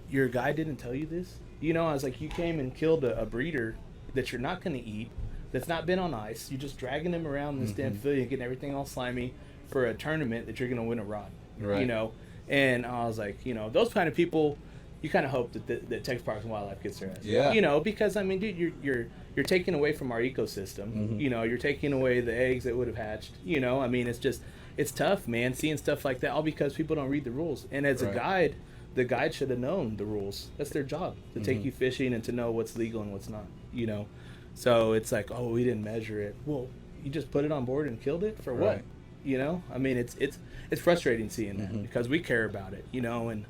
your guy didn't tell you this? You know, I was like, you came and killed a breeder that you're not going to eat, that's not been on ice. You're just dragging him around this damn pavilion, getting everything all slimy for a tournament that you're going to win a rod. Right. You know, and I was like, you know, those kind of people, you kind of hope that Texas Parks and Wildlife gets their ass. Yeah. You know, because, I mean, dude, you're taking away from our ecosystem. You know, you're taking away the eggs that would have hatched. You know, I mean, it's tough, man, seeing stuff like that, all because people don't read the rules. And as a guide, the guide should have known the rules. That's their job, to take you fishing and to know what's legal and what's not, you know. So it's like, oh, we didn't measure it. Well, you just put it on board and killed it for what? You know, I mean, it's frustrating seeing that because we care about it, you know. And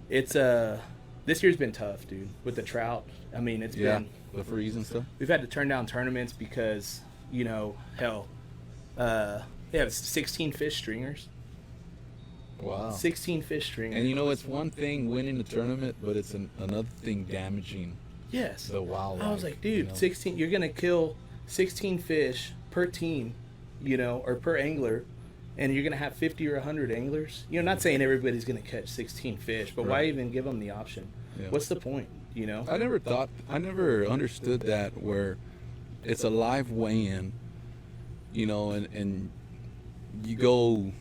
it's this year's been tough, dude, with the trout. I mean, it's been the freeze and stuff. We've had to turn down tournaments because, you know, hell, they have 16 fish stringers. Wow. 16 fish stringers. And you know, it's one thing winning the tournament, but it's another thing damaging the wildlife. I was like, dude, you know? 16, you're going to kill 16 fish per team, you know, or per angler, and you're going to have 50 or 100 anglers. You know, not saying everybody's going to catch 16 fish, but why even give them the option? Yeah. What's the point, you know? I never understood that, where it's a live weigh-in, you know, and you go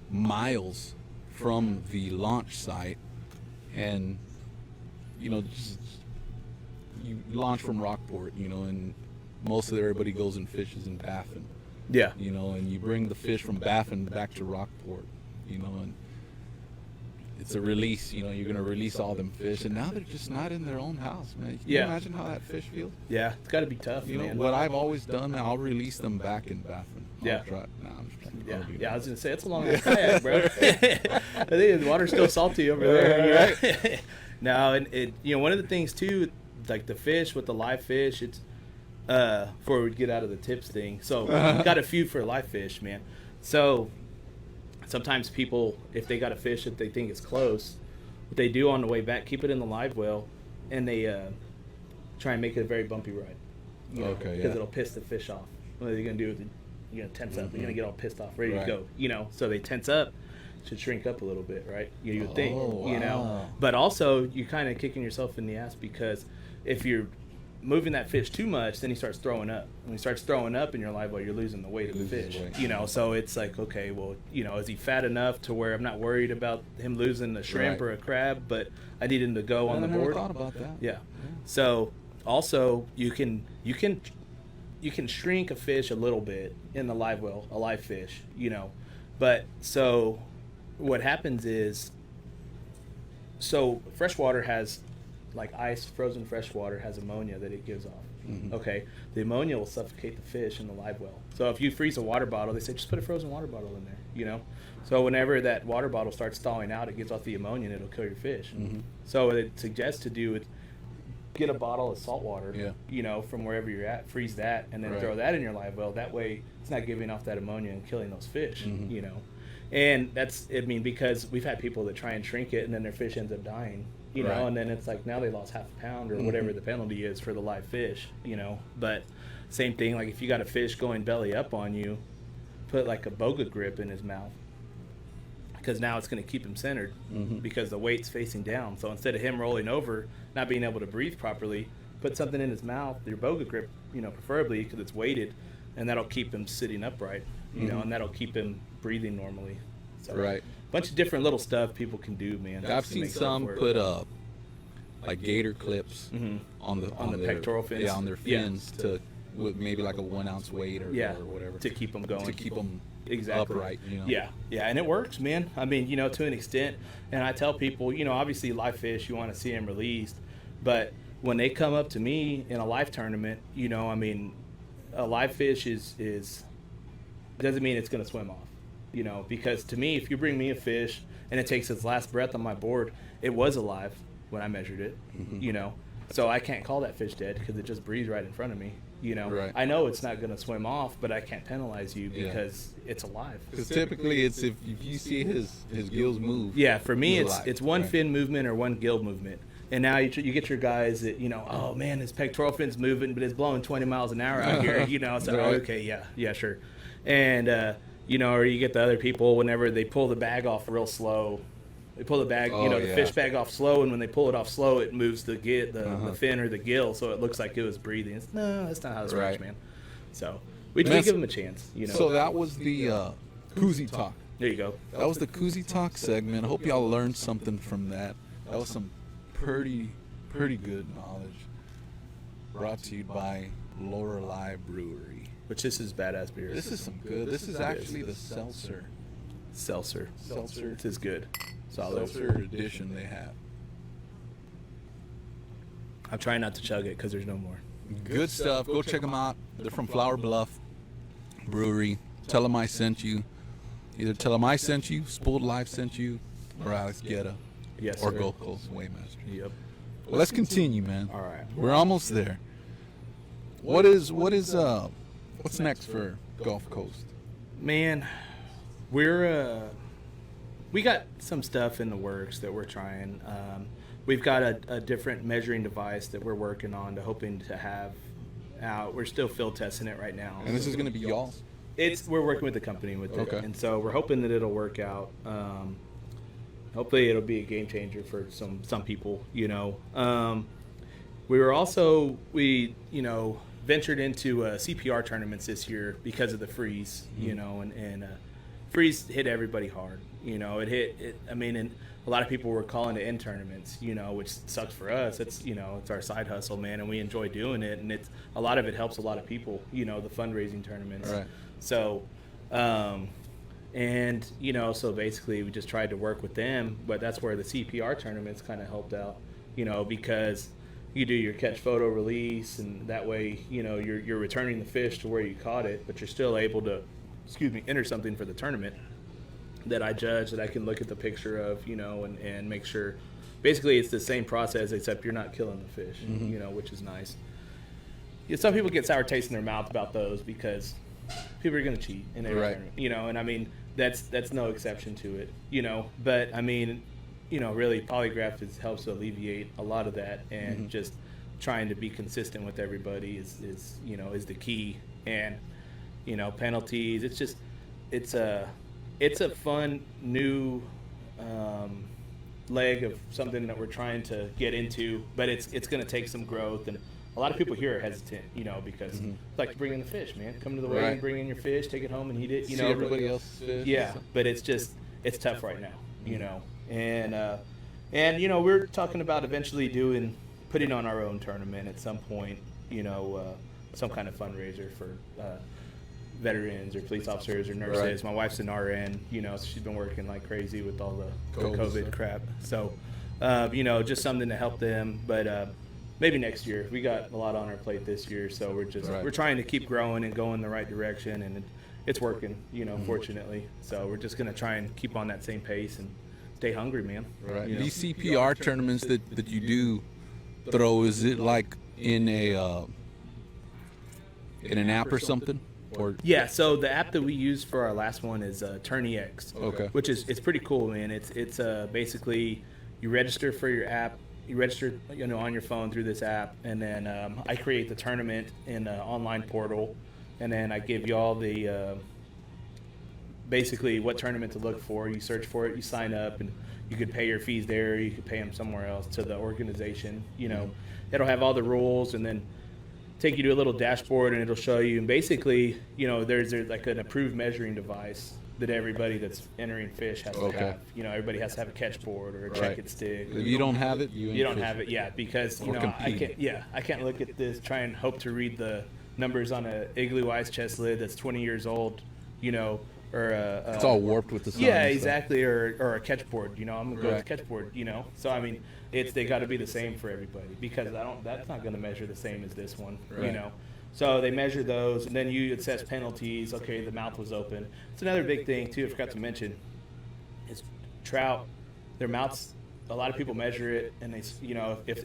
miles from the launch site, and you know, just, you launch from Rockport, you know, and most of everybody goes and fishes in Baffin, you know, and you bring the fish from Baffin back to Rockport, you know, and it's a release. You know, you're gonna release all them fish, and now they're just not in their own house, man. Can you imagine how that fish feels? Yeah, it's got to be tough, You know man. what I've always done? I'll release them back in bathroom. Yeah. I'm just kidding. Yeah, I was gonna say it's a long kayak, bro. I think the water's still salty over there, right? No, and it, you know, one of the things too, like the fish with the live fish, it's before we get out of the tips thing. So we got a few for live fish, man. So sometimes people, if they got a fish that they think is close, what they do on the way back, keep it in the live well, and they try and make it a very bumpy ride. You know, Okay, because it'll piss the fish off. What are you gonna do with it? You're gonna tense up. You're gonna get all pissed off, ready to go. You know, so they tense up, should shrink up a little bit, right? You would think, you know. But also, you're kind of kicking yourself in the ass because if you're moving that fish too much, then he starts throwing up. When he starts throwing up in your live well, you're losing the weight of the fish. You know, so it's like, okay, well, you know, is he fat enough to where I'm not worried about him losing a shrimp or a crab, but I need him to go on the board? I never thought about that. Yeah. So also, you can shrink a fish a little bit in the live well, a live fish, you know. But so what happens is, so freshwater has, like ice, frozen freshwater has ammonia that it gives off. Okay, the ammonia will suffocate the fish in the live well. So if you freeze a water bottle, they say just put a frozen water bottle in there, you know. So whenever that water bottle starts thawing out, it gives off the ammonia and it'll kill your fish. So what it suggests to do is get a bottle of salt water, you know, from wherever you're at, freeze that, and then throw that in your live well. That way it's not giving off that ammonia and killing those fish, you know. And that's, I mean, because we've had people that try and shrink it and then their fish ends up dying, you know, and then it's like now they lost half a pound or whatever the penalty is for the live fish, you know. But same thing, like if you got a fish going belly up on you, put like a boga grip in his mouth, because now it's going to keep him centered because the weight's facing down. So instead of him rolling over, not being able to breathe properly, put something in his mouth, your boga grip, you know, preferably because it's weighted, and that'll keep him sitting upright, you know, and that'll keep him breathing normally. So a bunch of different little stuff people can do, man. I've seen some put like gator clips on the pectoral fins. Yeah, on their fins to with maybe like a 1 ounce weight or whatever to keep them going, to keep them exactly upright. You know? Yeah, and it works, man. I mean, you know, to an extent. And I tell people, you know, obviously live fish, you want to see them released, but when they come up to me in a live tournament, you know, I mean, a live fish is doesn't mean it's going to swim off, you know, because to me, if you bring me a fish and it takes its last breath on my board, it was alive when I measured it, you know, so I can't call that fish dead because it just breathes right in front of me, you know. I know it's not going to swim off, but I can't penalize you because it's alive. Because typically it's if you see his gills move. Yeah, for me it's it's one fin movement or one gill movement. And now you get your guys that, you know, oh man, his pectoral fin's moving, but it's blowing 20 miles an hour out here, you know. So okay, yeah, sure. And you know, or you get the other people whenever they pull the bag off real slow. They pull the bag, you know, the fish bag off slow, and when they pull it off slow, it moves the fin or the gill, so it looks like it was breathing. No, that's not how this works, man. So we give them a chance, you know. So that was the koozie talk. There you go. That was the koozie talk segment. I hope y'all learned something from that. That was some pretty good knowledge. Brought to you by Lorelei Brewery. Which this is badass beer. This is some good. This is actually the seltzer. Seltzer. This is good. Solid. Seltzer edition they have. I'm trying not to chug it because there's no more. Good stuff. Go check them out. They're from Flower Bluff Brewery. Tell them I sent you. Either tell them I sent you, Spooled Life sent you, or Alex Guerra. Yes, or sir. Gulf Coast Weighmaster. Yep. Well, let's continue, man. All right. We're almost there. What's next for Gulf Coast? Man, we got some stuff in the works that we're trying. We've got a different measuring device that we're working on hoping to have out. We're still field testing it right now. And this is going to be y'all's? We're working with the company with it. Okay. And so we're hoping that it'll work out. Hopefully it'll be a game changer for some people, you know. We ventured into CPR tournaments this year because of the freeze, you know, and freeze hit everybody hard. You know, and a lot of people were calling to end tournaments, you know, which sucks for us. It's our side hustle, man, and we enjoy doing it, and a lot of it helps a lot of people, you know, the fundraising tournaments. Right. So, And, so basically we just tried to work with them, but that's where the CPR tournaments kind of helped out, because you do your catch photo release, and that way, you're returning the fish to where you caught it, but you're still able to, enter something for the tournament that I judge, that I can look at the picture of, and make sure. Basically, it's the same process, except you're not killing the fish, which is nice. Yeah, some people get sour taste in their mouth about those because people are going to cheat in every tournament, and I mean, that's no exception to it, but I mean, really polygraph helps to alleviate a lot of that, and just trying to be consistent with everybody is the key. And, penalties, it's a fun new leg of something that we're trying to get into, but it's going to take some growth. And a lot of people here are hesitant, because it's like to bring in the fish, man. Come to the weigh, bring in your fish, take it home and eat it. See everybody else's fish. Yeah, but it's tough right now, And we're talking about eventually putting on our own tournament at some point, some kind of fundraiser for veterans or police officers or nurses. My wife's an RN, so she's been working like crazy with all the COVID crap. So, just something to help them. But maybe next year. We got a lot on our plate this year, so we're trying to keep growing and going the right direction, and it's working, fortunately. So we're just gonna try and keep on that same pace and stay hungry, man. Right. These CPR tournaments that you do throw, is it like in an app or something? Or yeah, so the app that we use for our last one is Tourney X. Okay. Which it's pretty cool, man. It's basically you register for your app. You register, on your phone through this app, and then I create the tournament in an online portal, and then I give you all the basically what tournament to look for. You search for it, you sign up, and you could pay your fees there. You could pay them somewhere else to the organization. It'll have all the rules, and then take you to a little dashboard, and it'll show you. And basically, there's like an approved measuring device that everybody that's entering fish has to have. Everybody has to have a catch board or a check-it stick. If you don't have it, you don't have it, because I can't look at this, try and hope to read the numbers on a igloo ice chest lid that's 20 years old, or it's all warped with the sun. Yeah, exactly, or a catch board. I'm gonna go with the catch board. So I mean, they got to be the same for everybody, because that's not gonna measure the same as this one. So they measure those, and then you assess penalties. Okay, the mouth was open. It's another big thing too, I forgot to mention, is trout. Their mouths, a lot of people measure it, and they,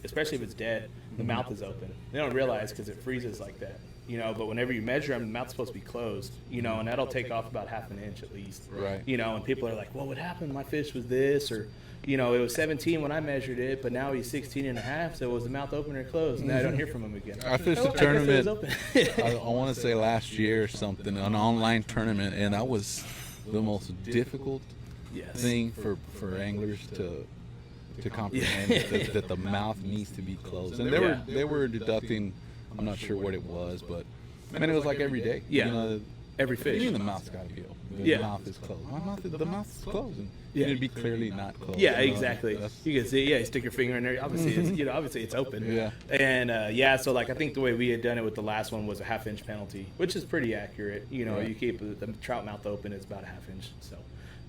especially if it's dead, the mouth is open. They don't realize because it freezes like that. But whenever you measure them, the mouth's supposed to be closed. And that'll take off about half an inch at least. Right. And people are like, well, what happened? My fish was this, or it was 17 when I measured it, but now he's 16 and a half, so was the mouth open or closed? And I don't hear from him again. I fished a tournament, I want to say last year or something, an online tournament, and that was the most difficult thing for anglers to comprehend, that the mouth needs to be closed. And they were deducting, I'm not sure what it was, but it was like every day. Yeah. Every fish. Even the mouth's got to be open. The mouth is closed. The mouth is closed. And it'd be clearly not closed. Yeah, exactly. You can see, you stick your finger in there. Obviously, it's open. Yeah. And so like I think the way we had done it with the last one was a half-inch penalty, which is pretty accurate. You keep the trout mouth open, it's about a half inch. So,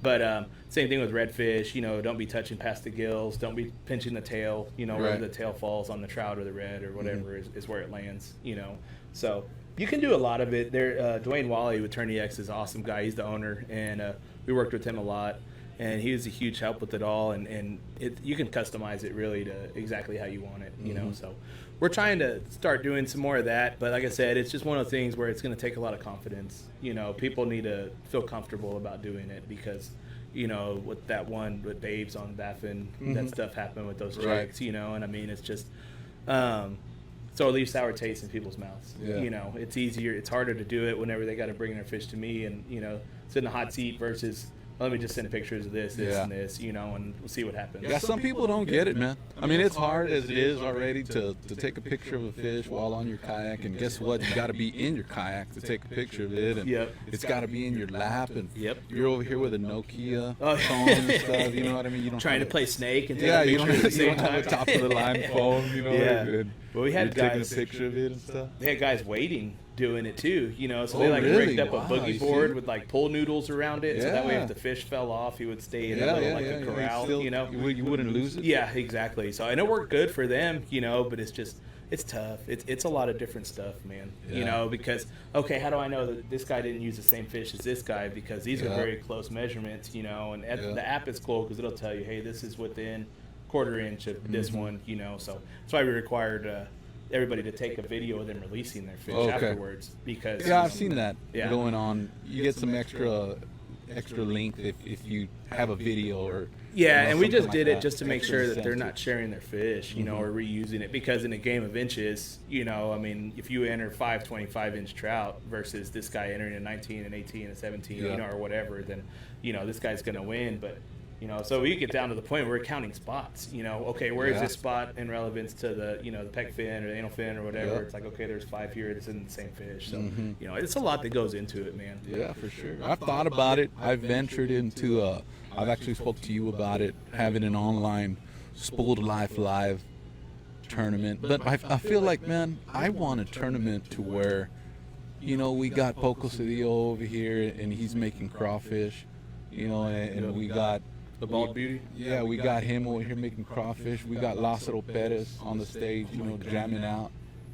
but same thing with redfish. Don't be touching past the gills. Don't be pinching the tail. Where the tail falls on the trout or the red or whatever is where it lands. So. You can do a lot of it. There, Dwayne Wally with Tourney X is an awesome guy. He's the owner, and we worked with him a lot. And he was a huge help with it all. And you can customize it really to exactly how you want it. So we're trying to start doing some more of that. But like I said, it's just one of those things where it's going to take a lot of confidence. People need to feel comfortable about doing it, because with that one with Babes on Baffin, that stuff happened with those chicks. And I mean, it's just. So it leaves sour taste in people's mouths. Yeah. It's easier. It's harder to do it whenever they got to bring their fish to me and, sit in the hot seat versus, let me just send pictures of this, and this, and we'll see what happens. Yeah, some people don't get it, man. I mean, it's hard as it is already to take a picture of a fish while on your kayak, and guess what? You got to be in your kayak to take a picture of it, and it's got to be in your lap, and you're over here with a Nokia phone and stuff, you know what I mean? You don't trying to play Snake and take a picture at the same time. Have a top of the line phone, Well, we had guys taking a picture of it and stuff. They had guys waiting doing it too, so they really? rigged up a Wow, boogie you board see? with pool noodles around it, so that way Yeah. if the fish fell off, he would stay in a corral, Still, you wouldn't lose it. Yeah, exactly. So, and it worked good for them, but it's tough. It's a lot of different stuff, man. Yeah. Because how do I know that this guy didn't use the same fish as this guy? Because these are very close measurements, and the app is cool because it'll tell you, hey, this is within quarter inch of this one, So that's why we required everybody to take a video of them releasing their fish afterwards. Because I've seen that Yeah. going on. You get some extra length if you have a video or and we just something did like it that. just to make Extra sure that they're incentive. not sharing their fish, or reusing it. Because in a game of inches, if you enter 5 25-inch trout versus this guy entering a 19 and 18 and 17, or whatever, then this guy's going to win. But so we get down to the point where we're counting spots. Where is this spot in relevance to the the pec fin or the anal fin or whatever? Yeah. It's like, okay, there's 5 here that's in the same fish. So it's a lot that goes into it, man. Yeah, for sure. I've thought about it. I've ventured into I've actually spoke to you about it, having an online Spooled Live tournament. But I feel like, man, I want a tournament to where, we got Poco Cedillo over here and he's making crawfish, and we got The Bald Beauty? Yeah, we got him over here making crawfish. We got Lázaro Perez on the stage, jamming out.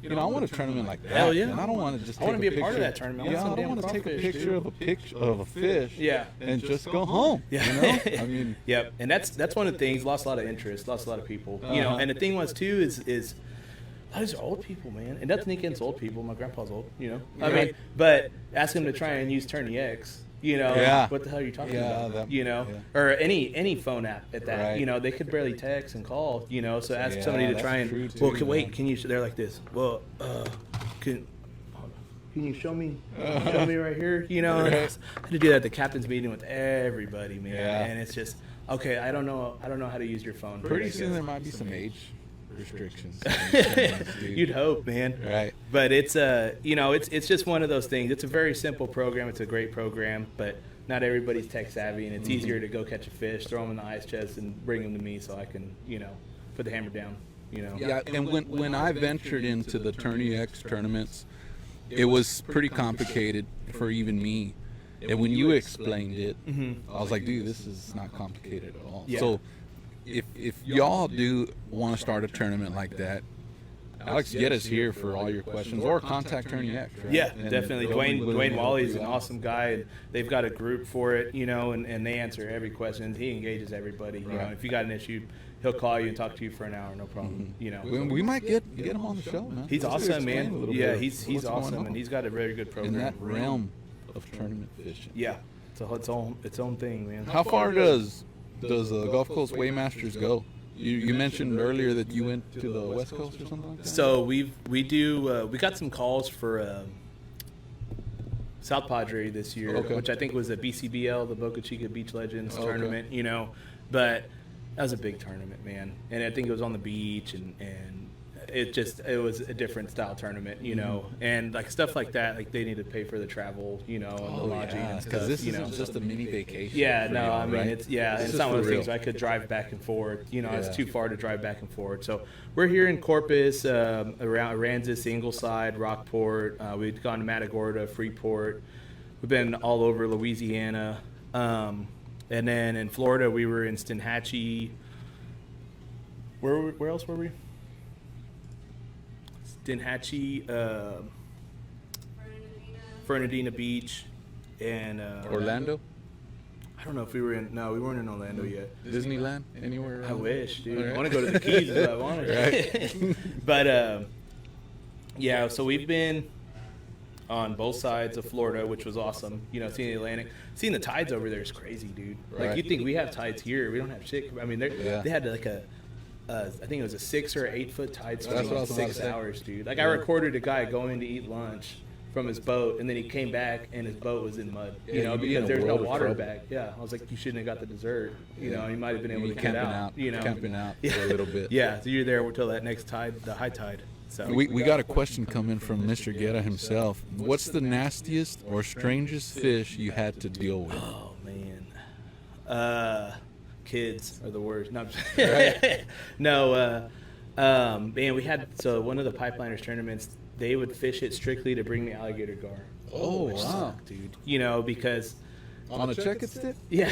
I want a tournament like that. Hell yeah. And I don't want to just I want to take be a part of picture- that tournament. I Yeah, I want some don't damn want to take a crawfish, picture dude. of a fish Yeah. and just go home. Yeah. I mean, Yep, and that's one of the things. Lost a lot of interest, lost a lot of people. And the thing was too is a lot of these are old people, man. And nothing against old people. My grandpa's old, I mean, but ask him to try and use Tourney X. Yeah. What the hell are you talking Yeah, about? that- Or any phone app at that. Right. They could barely text and call. So ask Yeah, somebody to that's try and true, too, wait. man. Can you? They're like this. Well, can you show me right here? Right. I had to do that at the captain's meeting with everybody, man. Yeah. And it's just okay. I don't know how to use your phone. pretty soon there might be some age restrictions. You'd hope, man. Right. But it's it's just one of those things. It's a very simple program. It's a great program, but not everybody's tech savvy, and it's easier to go catch a fish, throw them in the ice chest, and bring them to me so I can put the hammer down. Yeah, and when I ventured into the Tourney X tournaments, it was pretty complicated for even me. And when you explained it, I was like, dude, this is not complicated at all. Yeah. So if y'all do want to start a tournament like that, Alex Guerra's here for all your questions, or contact Tourney X. Right? Yeah, And definitely. they'll be willing Dwayne to Wally's help an you out. awesome guy, and they've got a group for it, and they answer every question. He engages everybody. Right. If you got an issue, he'll call you and talk to you for an hour, no problem. We might get him on the show, man. He's Let's awesome, explain a man. little Yeah, bit he's what's going awesome, on and he's got a very good program. in that realm of tournament fishing. Yeah, it's its own thing, man. How far does Gulf Coast Weighmasters go? You mentioned earlier that you went to the West Coast or something like that? So we got some calls for South Padre this year, Okay. which I think was a BCBL, the Boca Chica Beach Legends Okay. tournament. But that was a big tournament, man, and I think it was on the beach, and it was a different style tournament, and like stuff like that, like they need to pay for the travel, and the lodging and stuff, because this isn't just a mini vacation. Yeah, for no, y'all, I mean, right? it's This is not one of for those things real. I could drive back and forth. It's Yeah. too far to drive back and forth. So we're here in Corpus, around Aransas, Ingleside, Rockport. We've gone to Matagorda, Freeport. We've been all over Louisiana. And then in Florida, we were in Steinhatchee. Where else were we? Steinhatchee, Fernandina Beach, and Orlando? I don't know if we weren't in Orlando yet. Disneyland? Anywhere around? I wish, dude. All right. I want to go to the Keys if I wanted. Right. But yeah, so we've been on both sides of Florida, which was awesome. Seeing the Atlantic, seeing the tides over there is crazy, dude. Like Right. you think we have tides here, we don't have shit. I mean, Yeah. they had like I think it was a 6 or 8 foot tide swing That's what I in was about to 6 say. hours, dude. Like I recorded a guy going to eat lunch from his boat, and then he came back and his boat was in mud. Yeah, you'd be in because a there's no world of water trouble. back. Yeah, I was like, you shouldn't have got the dessert. You might have been able to get camping out. camping out for a little bit. Yeah, so you're there until that next tide, the high tide. So We got a question coming from Mr. Guerra himself. What's the nastiest or strangest fish you had to deal with? Oh man, kids are the worst. No, I'm just- no, man, we had one of the Pipeliners tournaments. they would fish it strictly to bring the alligator gar. Oh, Which wow. sucked, dude. You know, because On a check-it stick? yeah,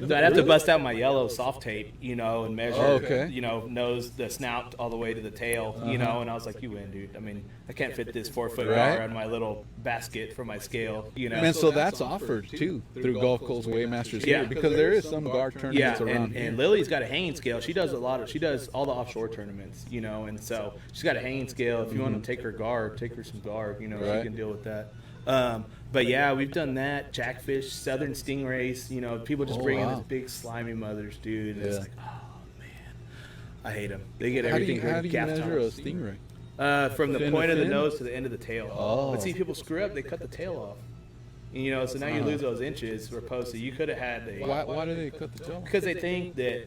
so I'd have to bust out my yellow soft tape, you know, and measure, Okay. you know, nose, the snout all the way to the tail, you know, and I was like, you win, dude. I mean, I can't fit this 4-foot Right. gar on my little basket for my scale, you know. Man, so that's offered too through Gulf Coast Weighmasters here, Yeah. because there is some gar tournaments Yeah, around here. and Lily's got a hanging scale. She does all the offshore tournaments, you know, and so she's got a hanging scale. If you want to take her gar, take her some gar, you know, Right. she can deal with that. But yeah, we've done that. Jackfish, southern stingrays, you know, people just bring in wow. these big slimy mothers, dude. And it's Yeah. like, oh man, I hate them. They get How do everything. you gaff measure a tops. stingray? From the Fin to point of the fin? nose to the end of the tail. Oh. But see, people screw up. They cut the tail off. And, you know, so now you lose those inches. Where opposed to you could have had a. Why do they cut the jaw? Because they think that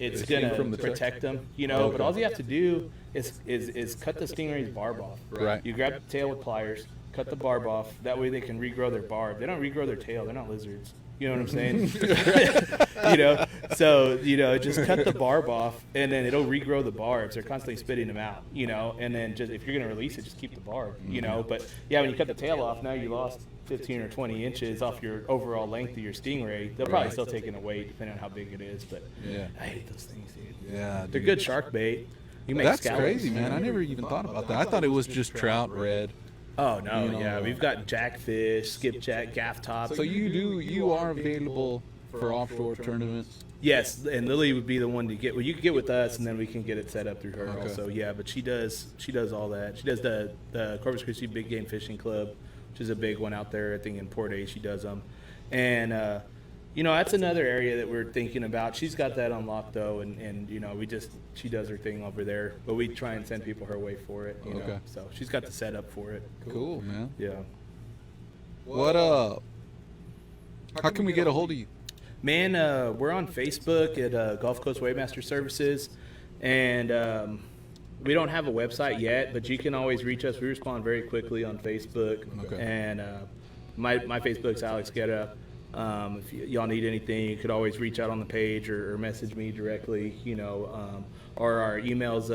it's They sting gonna from the protect check? them, you know. Okay. But all you have to do is cut the stingray's barb off. Right. You grab the tail with pliers, cut the barb off. That way they can regrow their barb. They don't regrow their tail. They're not lizards. You know what I'm saying? You know, so you know, just cut the barb off, and then it'll regrow the barbs. They're constantly spitting them out. You know, and then just if you're gonna release it, just keep the barb. You know, but yeah, when you cut the tail off, now you lost 15 or 20 inches off your overall length of your stingray. They'll probably still take it away depending on how big it is. But Yeah. I hate those things, dude. Yeah, They're good shark bait. You make That's scallops. crazy, man. I never even thought about that. I thought it was just trout, red. Oh no, You know, yeah, we've got jackfish, skipjack, gaff top. So you are available for offshore tournaments? Yes, and Lily would be the one to get. Well, you can get with us, and then we can get it set up through her Okay. also. Yeah, but she does all that. She does the Corpus Christi Big Game Fishing Club, which is a big one out there. I think in Port A she does them, and you know that's another area that we're thinking about. She's got that unlocked though, and you know she does her thing over there, but we try and send people her way for it. You know? Okay. So she's got the setup for it. Cool, man. Yeah. What how can we get a hold of you? Man, we're on Facebook at Gulf Coast Weighmaster Services, and we don't have a website yet, but you can always reach us. We respond very quickly on Facebook, Okay. and my Facebook's Alex Guerra. If y'all need anything, you could always reach out on the page or message me directly, you know, or our email's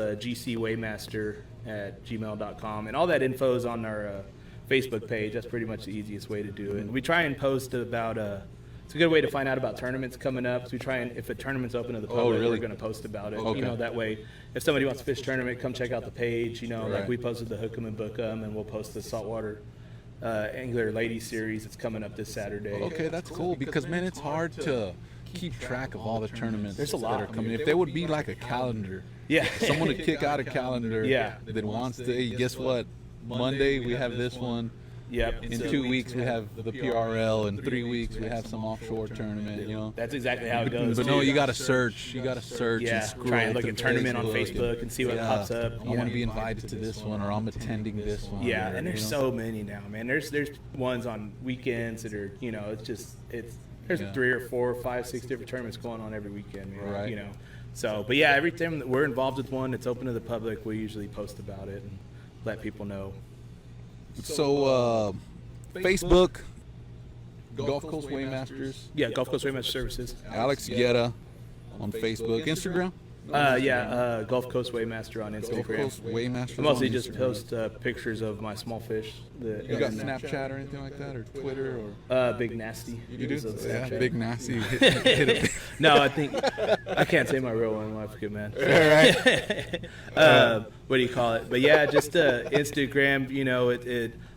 gcwaymaster@gmail.com, and all that info is on our Facebook page. That's pretty much the easiest way to do it. We try and post about it's a good way to find out about tournaments coming up. So we try and if a tournament's open to the public, really? we're going to post about it. Okay. You know, that way if somebody wants to fish a tournament, come check out the page. You know, Right. like we posted the Hook 'em and Book 'em, and we'll post the Saltwater Angler Ladies Series that's coming up this Saturday. Okay, that's cool because man, it's hard to keep track of all the tournaments There's a lot. that are coming. If there would be like a calendar, Yeah. someone to kick out a calendar Yeah. that wants to, hey, guess what? Monday we have this one. Yep. In So 2 weeks we have the PRL. In 3 weeks we have some offshore tournament. You know. that's exactly how it goes. But no, too. you gotta search. You gotta search. Yeah, and scroll try and look through at tournament on Facebook Facebook and see what pops up. I want to be invited to this one, or I'm attending this one. Yeah, or, and there's you know. so many now, man. There's ones on weekends that are, you know, there's Yeah. 3 or 4 or 5, 6 different tournaments going on every weekend, man. Right. You know, so but yeah, every time that we're involved with one that's open to the public, we usually post about it and let people know. So Facebook, Gulf Coast Weighmasters, Yeah, Gulf Coast Weighmaster Services. Alex Guerra on Facebook, Instagram. Gulf Coast Weighmaster on Gulf Instagram. Coast Weighmasters. I mostly on just Instagram. post pictures of my small fish. You got Snapchat or anything like that, or Twitter, or Big Nasty. you do? Is on Yeah, Snapchat. Big Nasty. Hit it. No, I think I can't say my real one. I forget, man. All right. What do you call it? But yeah, just Instagram. You know,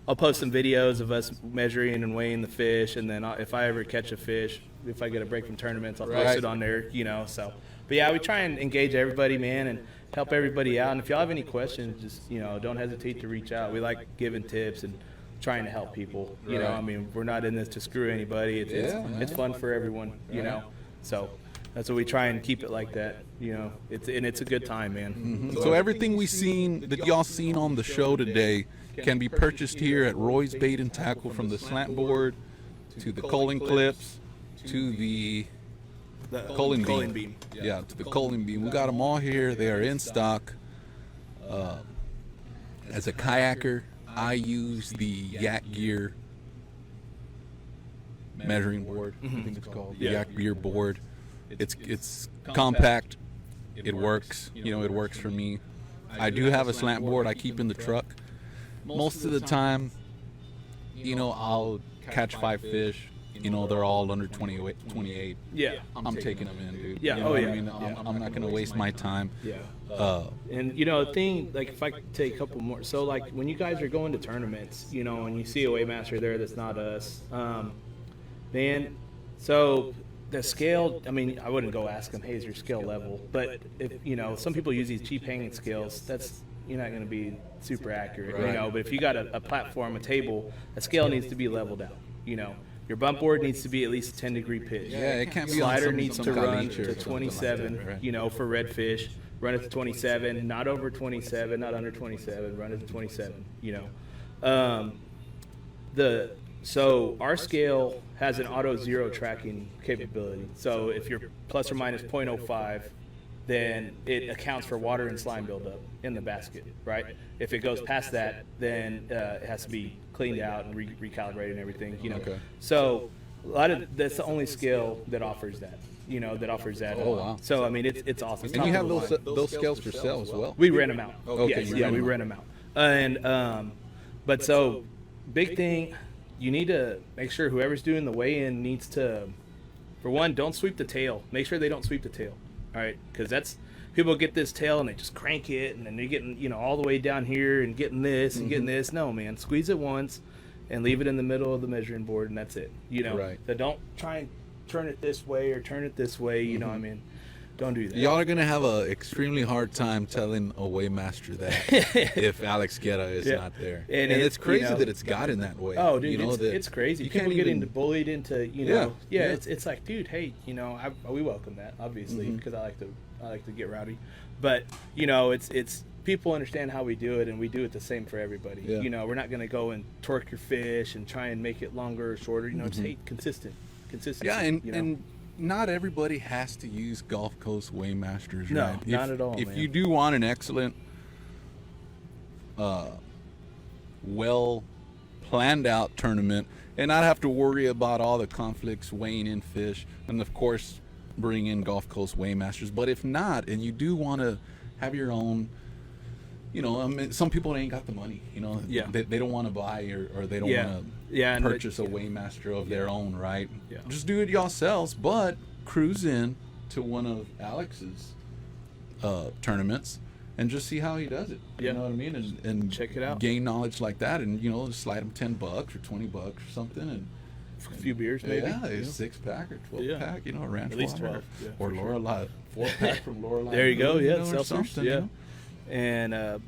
I'll post some videos of us measuring and weighing the fish, and then if I ever catch a fish, if I get a break from tournaments, I'll post Right. it on there. You know, so. But yeah, we try and engage everybody, man, and help everybody out. And if y'all have any questions, just don't hesitate to reach out. We like giving tips and trying to help people. You know, Right. I mean, we're not in this to screw anybody. Yeah, man. It's fun for everyone. You know, so. That's what we try and keep it like that, you know. It's a good time, man. So everything that y'all seen on the show today can be purchased here at Roy's Bait and Tackle, from the slant board to the culling clips to the culling beam. Yeah, to the culling beam. We got them all here. They are in stock. As a kayaker, I use the Yak Gear measuring board. I think it's called the Yak Gear board. It's compact. It works. It works for me. I do have a slant board I keep in the truck. most of the time, I'll catch 5 fish. They're all under 28. Yeah. I'm taking them in, dude. Yeah. You know what yeah. I mean? I'm not going to waste my time. Yeah. And the thing, like, if I could take a couple more, so like when you guys are going to tournaments, and you see a weighmaster there that's not us, man. So the scale, I mean, I wouldn't go ask them, hey, is your scale level? But if some people use these cheap hanging scales, that's you're not going to be super accurate, Right. But if you got a platform, a table, a scale needs to be leveled out, Your bump board needs to be at least a 10-degree pitch. Yeah, it can't be on Slider some needs to caliche run or to something 27, like that, right? for redfish. Run it to 27, not over 27, not under 27. Run it to 27. So our scale has an auto zero tracking capability. So if you're plus or minus 0.05, then it accounts for water and slime buildup in the basket, right? If it goes past that, then it has to be cleaned out and recalibrated and everything, Okay. So that's the only scale that offers that, Oh, wow. So I mean, it's awesome. It's And you top have of the line. those scales for sale as well? We rent them out. Okay, Yes, you yeah, rent we them rent them out. And but so big thing, you need to make sure whoever's doing the weigh-in needs to, for one, don't sweep the tail. Make sure they don't sweep the tail. All right, because that's people get this tail and they just crank it, and then they're getting all the way down here and getting this and getting this. No, man, squeeze it once and leave it in the middle of the measuring board, and that's it. Right. So don't try and turn it this way or turn it this way. You know what I mean? Don't do that. Y'all are going to have an extremely hard time telling a weighmaster that if Alex Guerra is not there. And it's crazy that it's gotten that way. Oh, dude, that it's crazy. you People can't get even- into bullied into, Yeah. It's like, dude, hey, we welcome that, obviously, because I like to get rowdy, but it's people understand how we do it, and we do it the same for everybody. Yeah. We're not gonna go and torque your fish and try and make it longer or shorter. Just consistency. Yeah, and not everybody has to use Gulf Coast Weighmasters, No, right? not at all, If man. you do want an excellent, well planned out tournament and not have to worry about all the conflicts weighing in fish, and of course bring in Gulf Coast Weighmasters. But if not, and you do want to have your own, I mean, some people ain't got the money, Yeah. they don't want to buy or they don't want to purchase a weighmaster of their own, right? Yeah. Just do it yourselves, but cruise in to one of Alex's tournaments and just see how he does it. Yeah. You know what I mean? And Check it out. Gain knowledge like that, and just slide him $10 or $20 or something, and A few beers, maybe. yeah, a 6-pack or 12-pack, a ranch At least water, 12, yeah, or for sure. Lorelei 4-pack from Lorelei. There you go. Yeah, or seltzers. something, Yeah,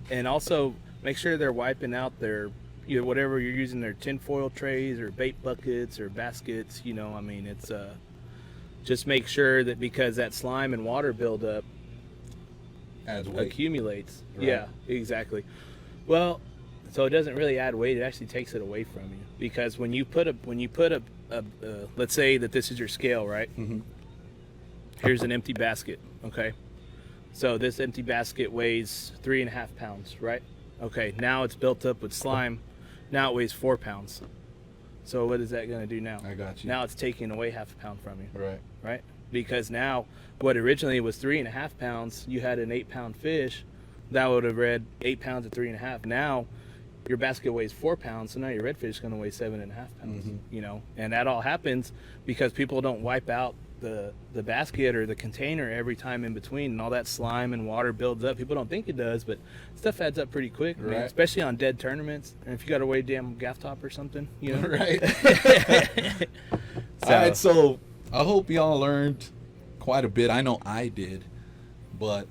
and also make sure they're wiping out their, whatever you're using, their tinfoil trays or bait buckets or baskets. I mean, it's just make sure that, because that slime and water buildup Adds weight. accumulates. Right. Yeah, exactly. Well, so it doesn't really add weight; it actually takes it away from you, because when you put a let's say that this is your scale, right? Mhm. Here's an empty basket. Okay. So this empty basket weighs 3.5 pounds, right? Okay, now it's built up with slime. Now it weighs 4 pounds. So what is that going to do now? I got you. Now it's taking away 0.5 pound from you, Right. right? Because now what originally was 3.5 pounds, you had an 8-pound fish, that would have read 8 pounds at 3.5. Now your basket weighs 4 pounds, so now your redfish is going to weigh 7.5 pounds. And that all happens because people don't wipe out the basket or the container every time in between, and all that slime and water builds up. People don't think it does, but stuff adds up pretty quick, man, Right. especially on dead tournaments. And if you got a way damn gaff top or something, Right. So- All right, so I hope y'all learned quite a bit. I know I did, but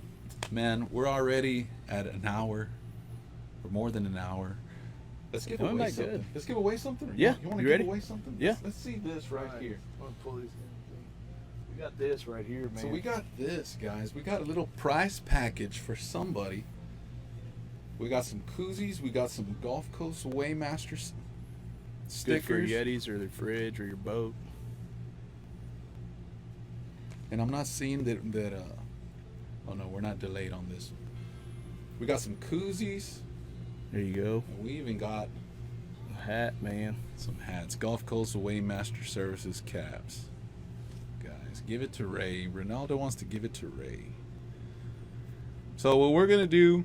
man, we're already at an hour, or more than an hour. Let's give Going away back something. good. Let's give away something. Yeah, You want to you give ready? away something? Yeah. Let's see this right here. We got this right here, man. So we got this, guys. We got a little prize package for somebody. We got some koozies. We got some Gulf Coast Weighmasters good for stickers. your Yetis or the fridge or your boat. And I'm not seeing that. Oh no, we're not delayed on this. We got some koozies, There you go. and we even got A hat, man. some hats. Gulf Coast Weighmaster Services caps. Guys, give it to Ray. Ronaldo wants to give it to Ray. So what we're gonna do,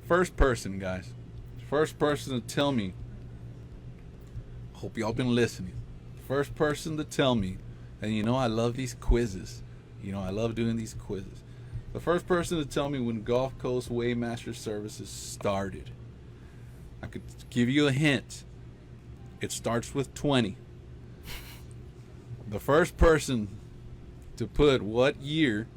first person, guys. first person to tell me, hope y'all been listening. First person to tell me, and you know I love these quizzes. You know I love doing these quizzes. The first person to tell me when Gulf Coast Weighmaster Services started. I could give you a hint. It starts with 20. The first person to put what year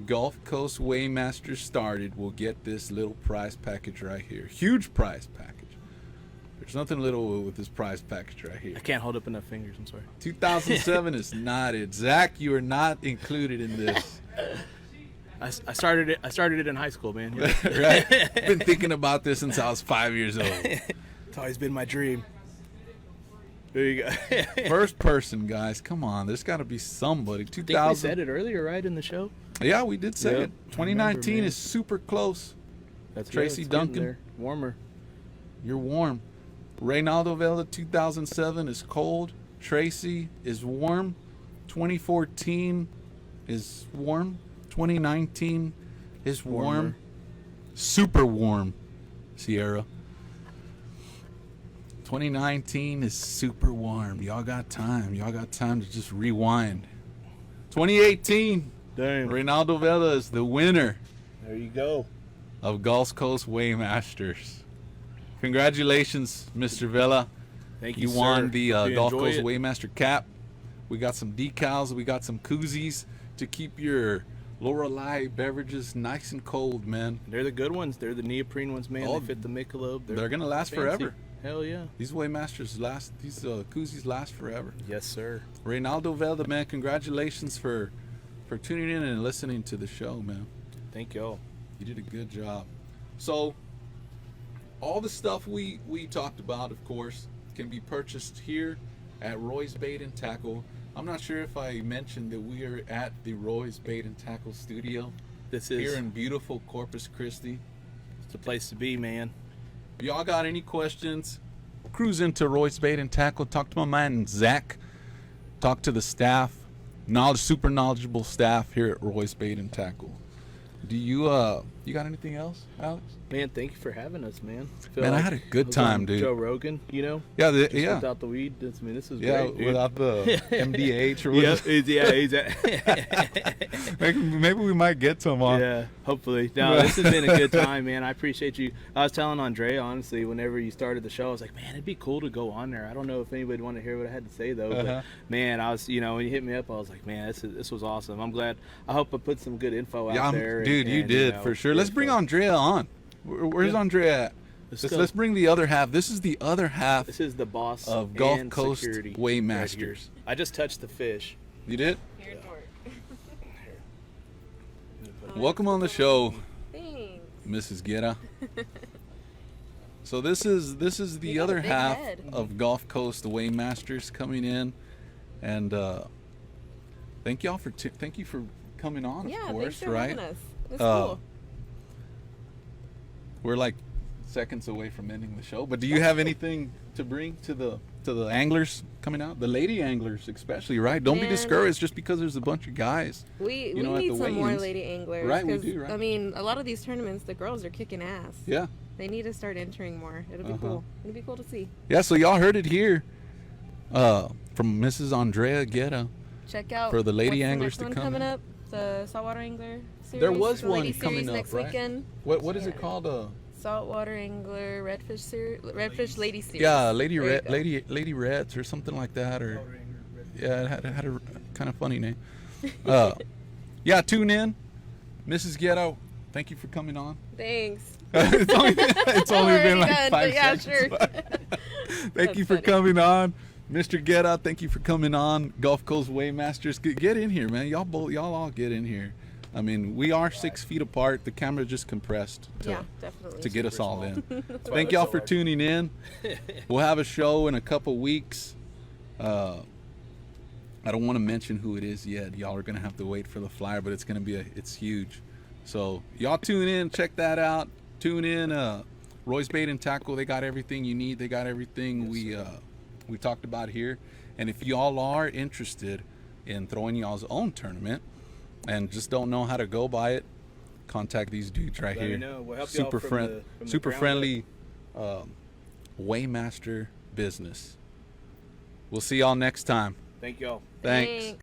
Gulf Coast Weighmaster started will get this little prize package right here. Huge prize package. There's nothing little with this prize package right here. I can't hold up enough fingers. I'm sorry. 2007 is not it. Zach, you are not included in this. I started it. I started it in high school, man. Right? Been thinking about this since I was 5 years old. It's always been my dream. There you go. First person, guys. Come on. There's got to be somebody. I think 2000. we said it earlier, right, in the show? Yeah, we did say Yep. it. 2019 Remember, is super close. That's Tracy it's getting Duncan. there. Warmer. You're warm. Reynaldo Vela 2007 is cold. Tracy is warm. 2014 is warm. 2019 is warm. Warmer. Super warm, Sierra. 2019 is super warm. Y'all got time. Y'all got time to just rewind. 2018, Damn. Reynaldo Vela is the winner There you go. of Gulf Coast Weighmasters. Congratulations, Mr. Vela. Thank you, You won sir. the Hope you Gulf enjoy Coast it. Weighmaster cap. We got some decals. We got some koozies to keep your Lorelei beverages nice and cold, man. They're the good ones. They're the neoprene ones, man. Oh, They fit the Michelob. They're going to last fancy. forever. Hell yeah. These Weightmasters last, these koozies last forever. Yes, sir. Reynaldo Vela, man, congratulations for tuning in and listening to the show, man. Thank y'all. You did a good job. So, all the stuff we talked about, of course, can be purchased here at Roy's Bait and Tackle. I'm not sure if I mentioned that we are at the Roy's Bait and Tackle studio This is here in beautiful Corpus Christi. it's the place to be, man. If y'all got any questions, cruise into Roy's Bait and Tackle. Talk to my man Zach. Talk to the staff. Super knowledgeable staff here at Roy's Bait and Tackle. Do you got anything else, Alex? Man, thank you for having us, man. Feel Man, I like had a good was time, on dude. Joe Rogan, you know? Yeah, Just yeah. without the weed. This is Yeah, great, dude. without the MDH or Yeah, whatever. Maybe we might get some on. Yeah, hopefully. No, this has been a good time, man. I appreciate you. I was telling Andrea, honestly, whenever you started the show, I was like, man, it'd be cool to go on there. I don't know if anybody would want to hear what I had to say, though. Uh-huh. But, man, I was, when you hit me up, I was like, man, this was awesome. I'm glad. I hope I put some good info out there. Dude, you did for sure. Let's bring Andrea on. Where's Andrea at? Let's bring the other half. This is the other half. This is the boss of Gulf and Coast security Weighmasters. right here. I just touched the fish. You did? Here at work. Welcome on the show, Thanks. Mrs. Guerra. So this is the You got a other big half head. of Gulf Coast Weighmasters coming in, and thank you for coming on. Yeah, of course, thanks for right? having us. It's Uh, cool. We're like seconds away from ending the show, but do you have anything to bring to the anglers coming out, the lady anglers especially, right? Don't be Man. discouraged just because there's a bunch of guys. We at need the some more weigh-ins. lady anglers. Right, we 'cause, do, right. I mean, a lot of these tournaments, the girls are kicking ass. Yeah. They need to start entering more. It'll be cool. It'll be cool to see. Yeah, so y'all heard it here from Mrs. Andrea Guerra. Check out For the lady what's the anglers next to one come coming in. up. The saltwater angler series. There was the one lady coming series up, next right? weekend. What is it Yeah. called? Saltwater angler redfish lady series. Yeah, Lady There you Red, go. Lady Reds or something like that, or yeah, it had a kind of funny name. Yeah, tune in, Mrs. Ghetto. Thank you for coming on. Thanks. it's only been Already like done, 5 but yeah, seconds. sure. Thank That's you for funny. coming on, Mr. Guerra. Thank you for coming on, Gulf Coast Weighmasters. Get in here, man. Y'all all get in here. I mean, we are 6 feet apart. The camera just compressed Yeah, definitely. to get us all in. why Thank we're y'all so for hard. tuning in. We'll have a show in a couple weeks. I don't want to mention who it is yet. Y'all are gonna have to wait for the flyer, but it's huge. So y'all tune in, check that out. Tune in. Roy's Bait and Tackle. They got everything you need. They got everything we talked about here. And if y'all are interested in throwing y'all's own tournament and just don't know how to go by it, contact these dudes right Let me here. know. We'll help y'all from the super ground friendly Weighmaster business. We'll see y'all next time. Thank y'all. Thanks.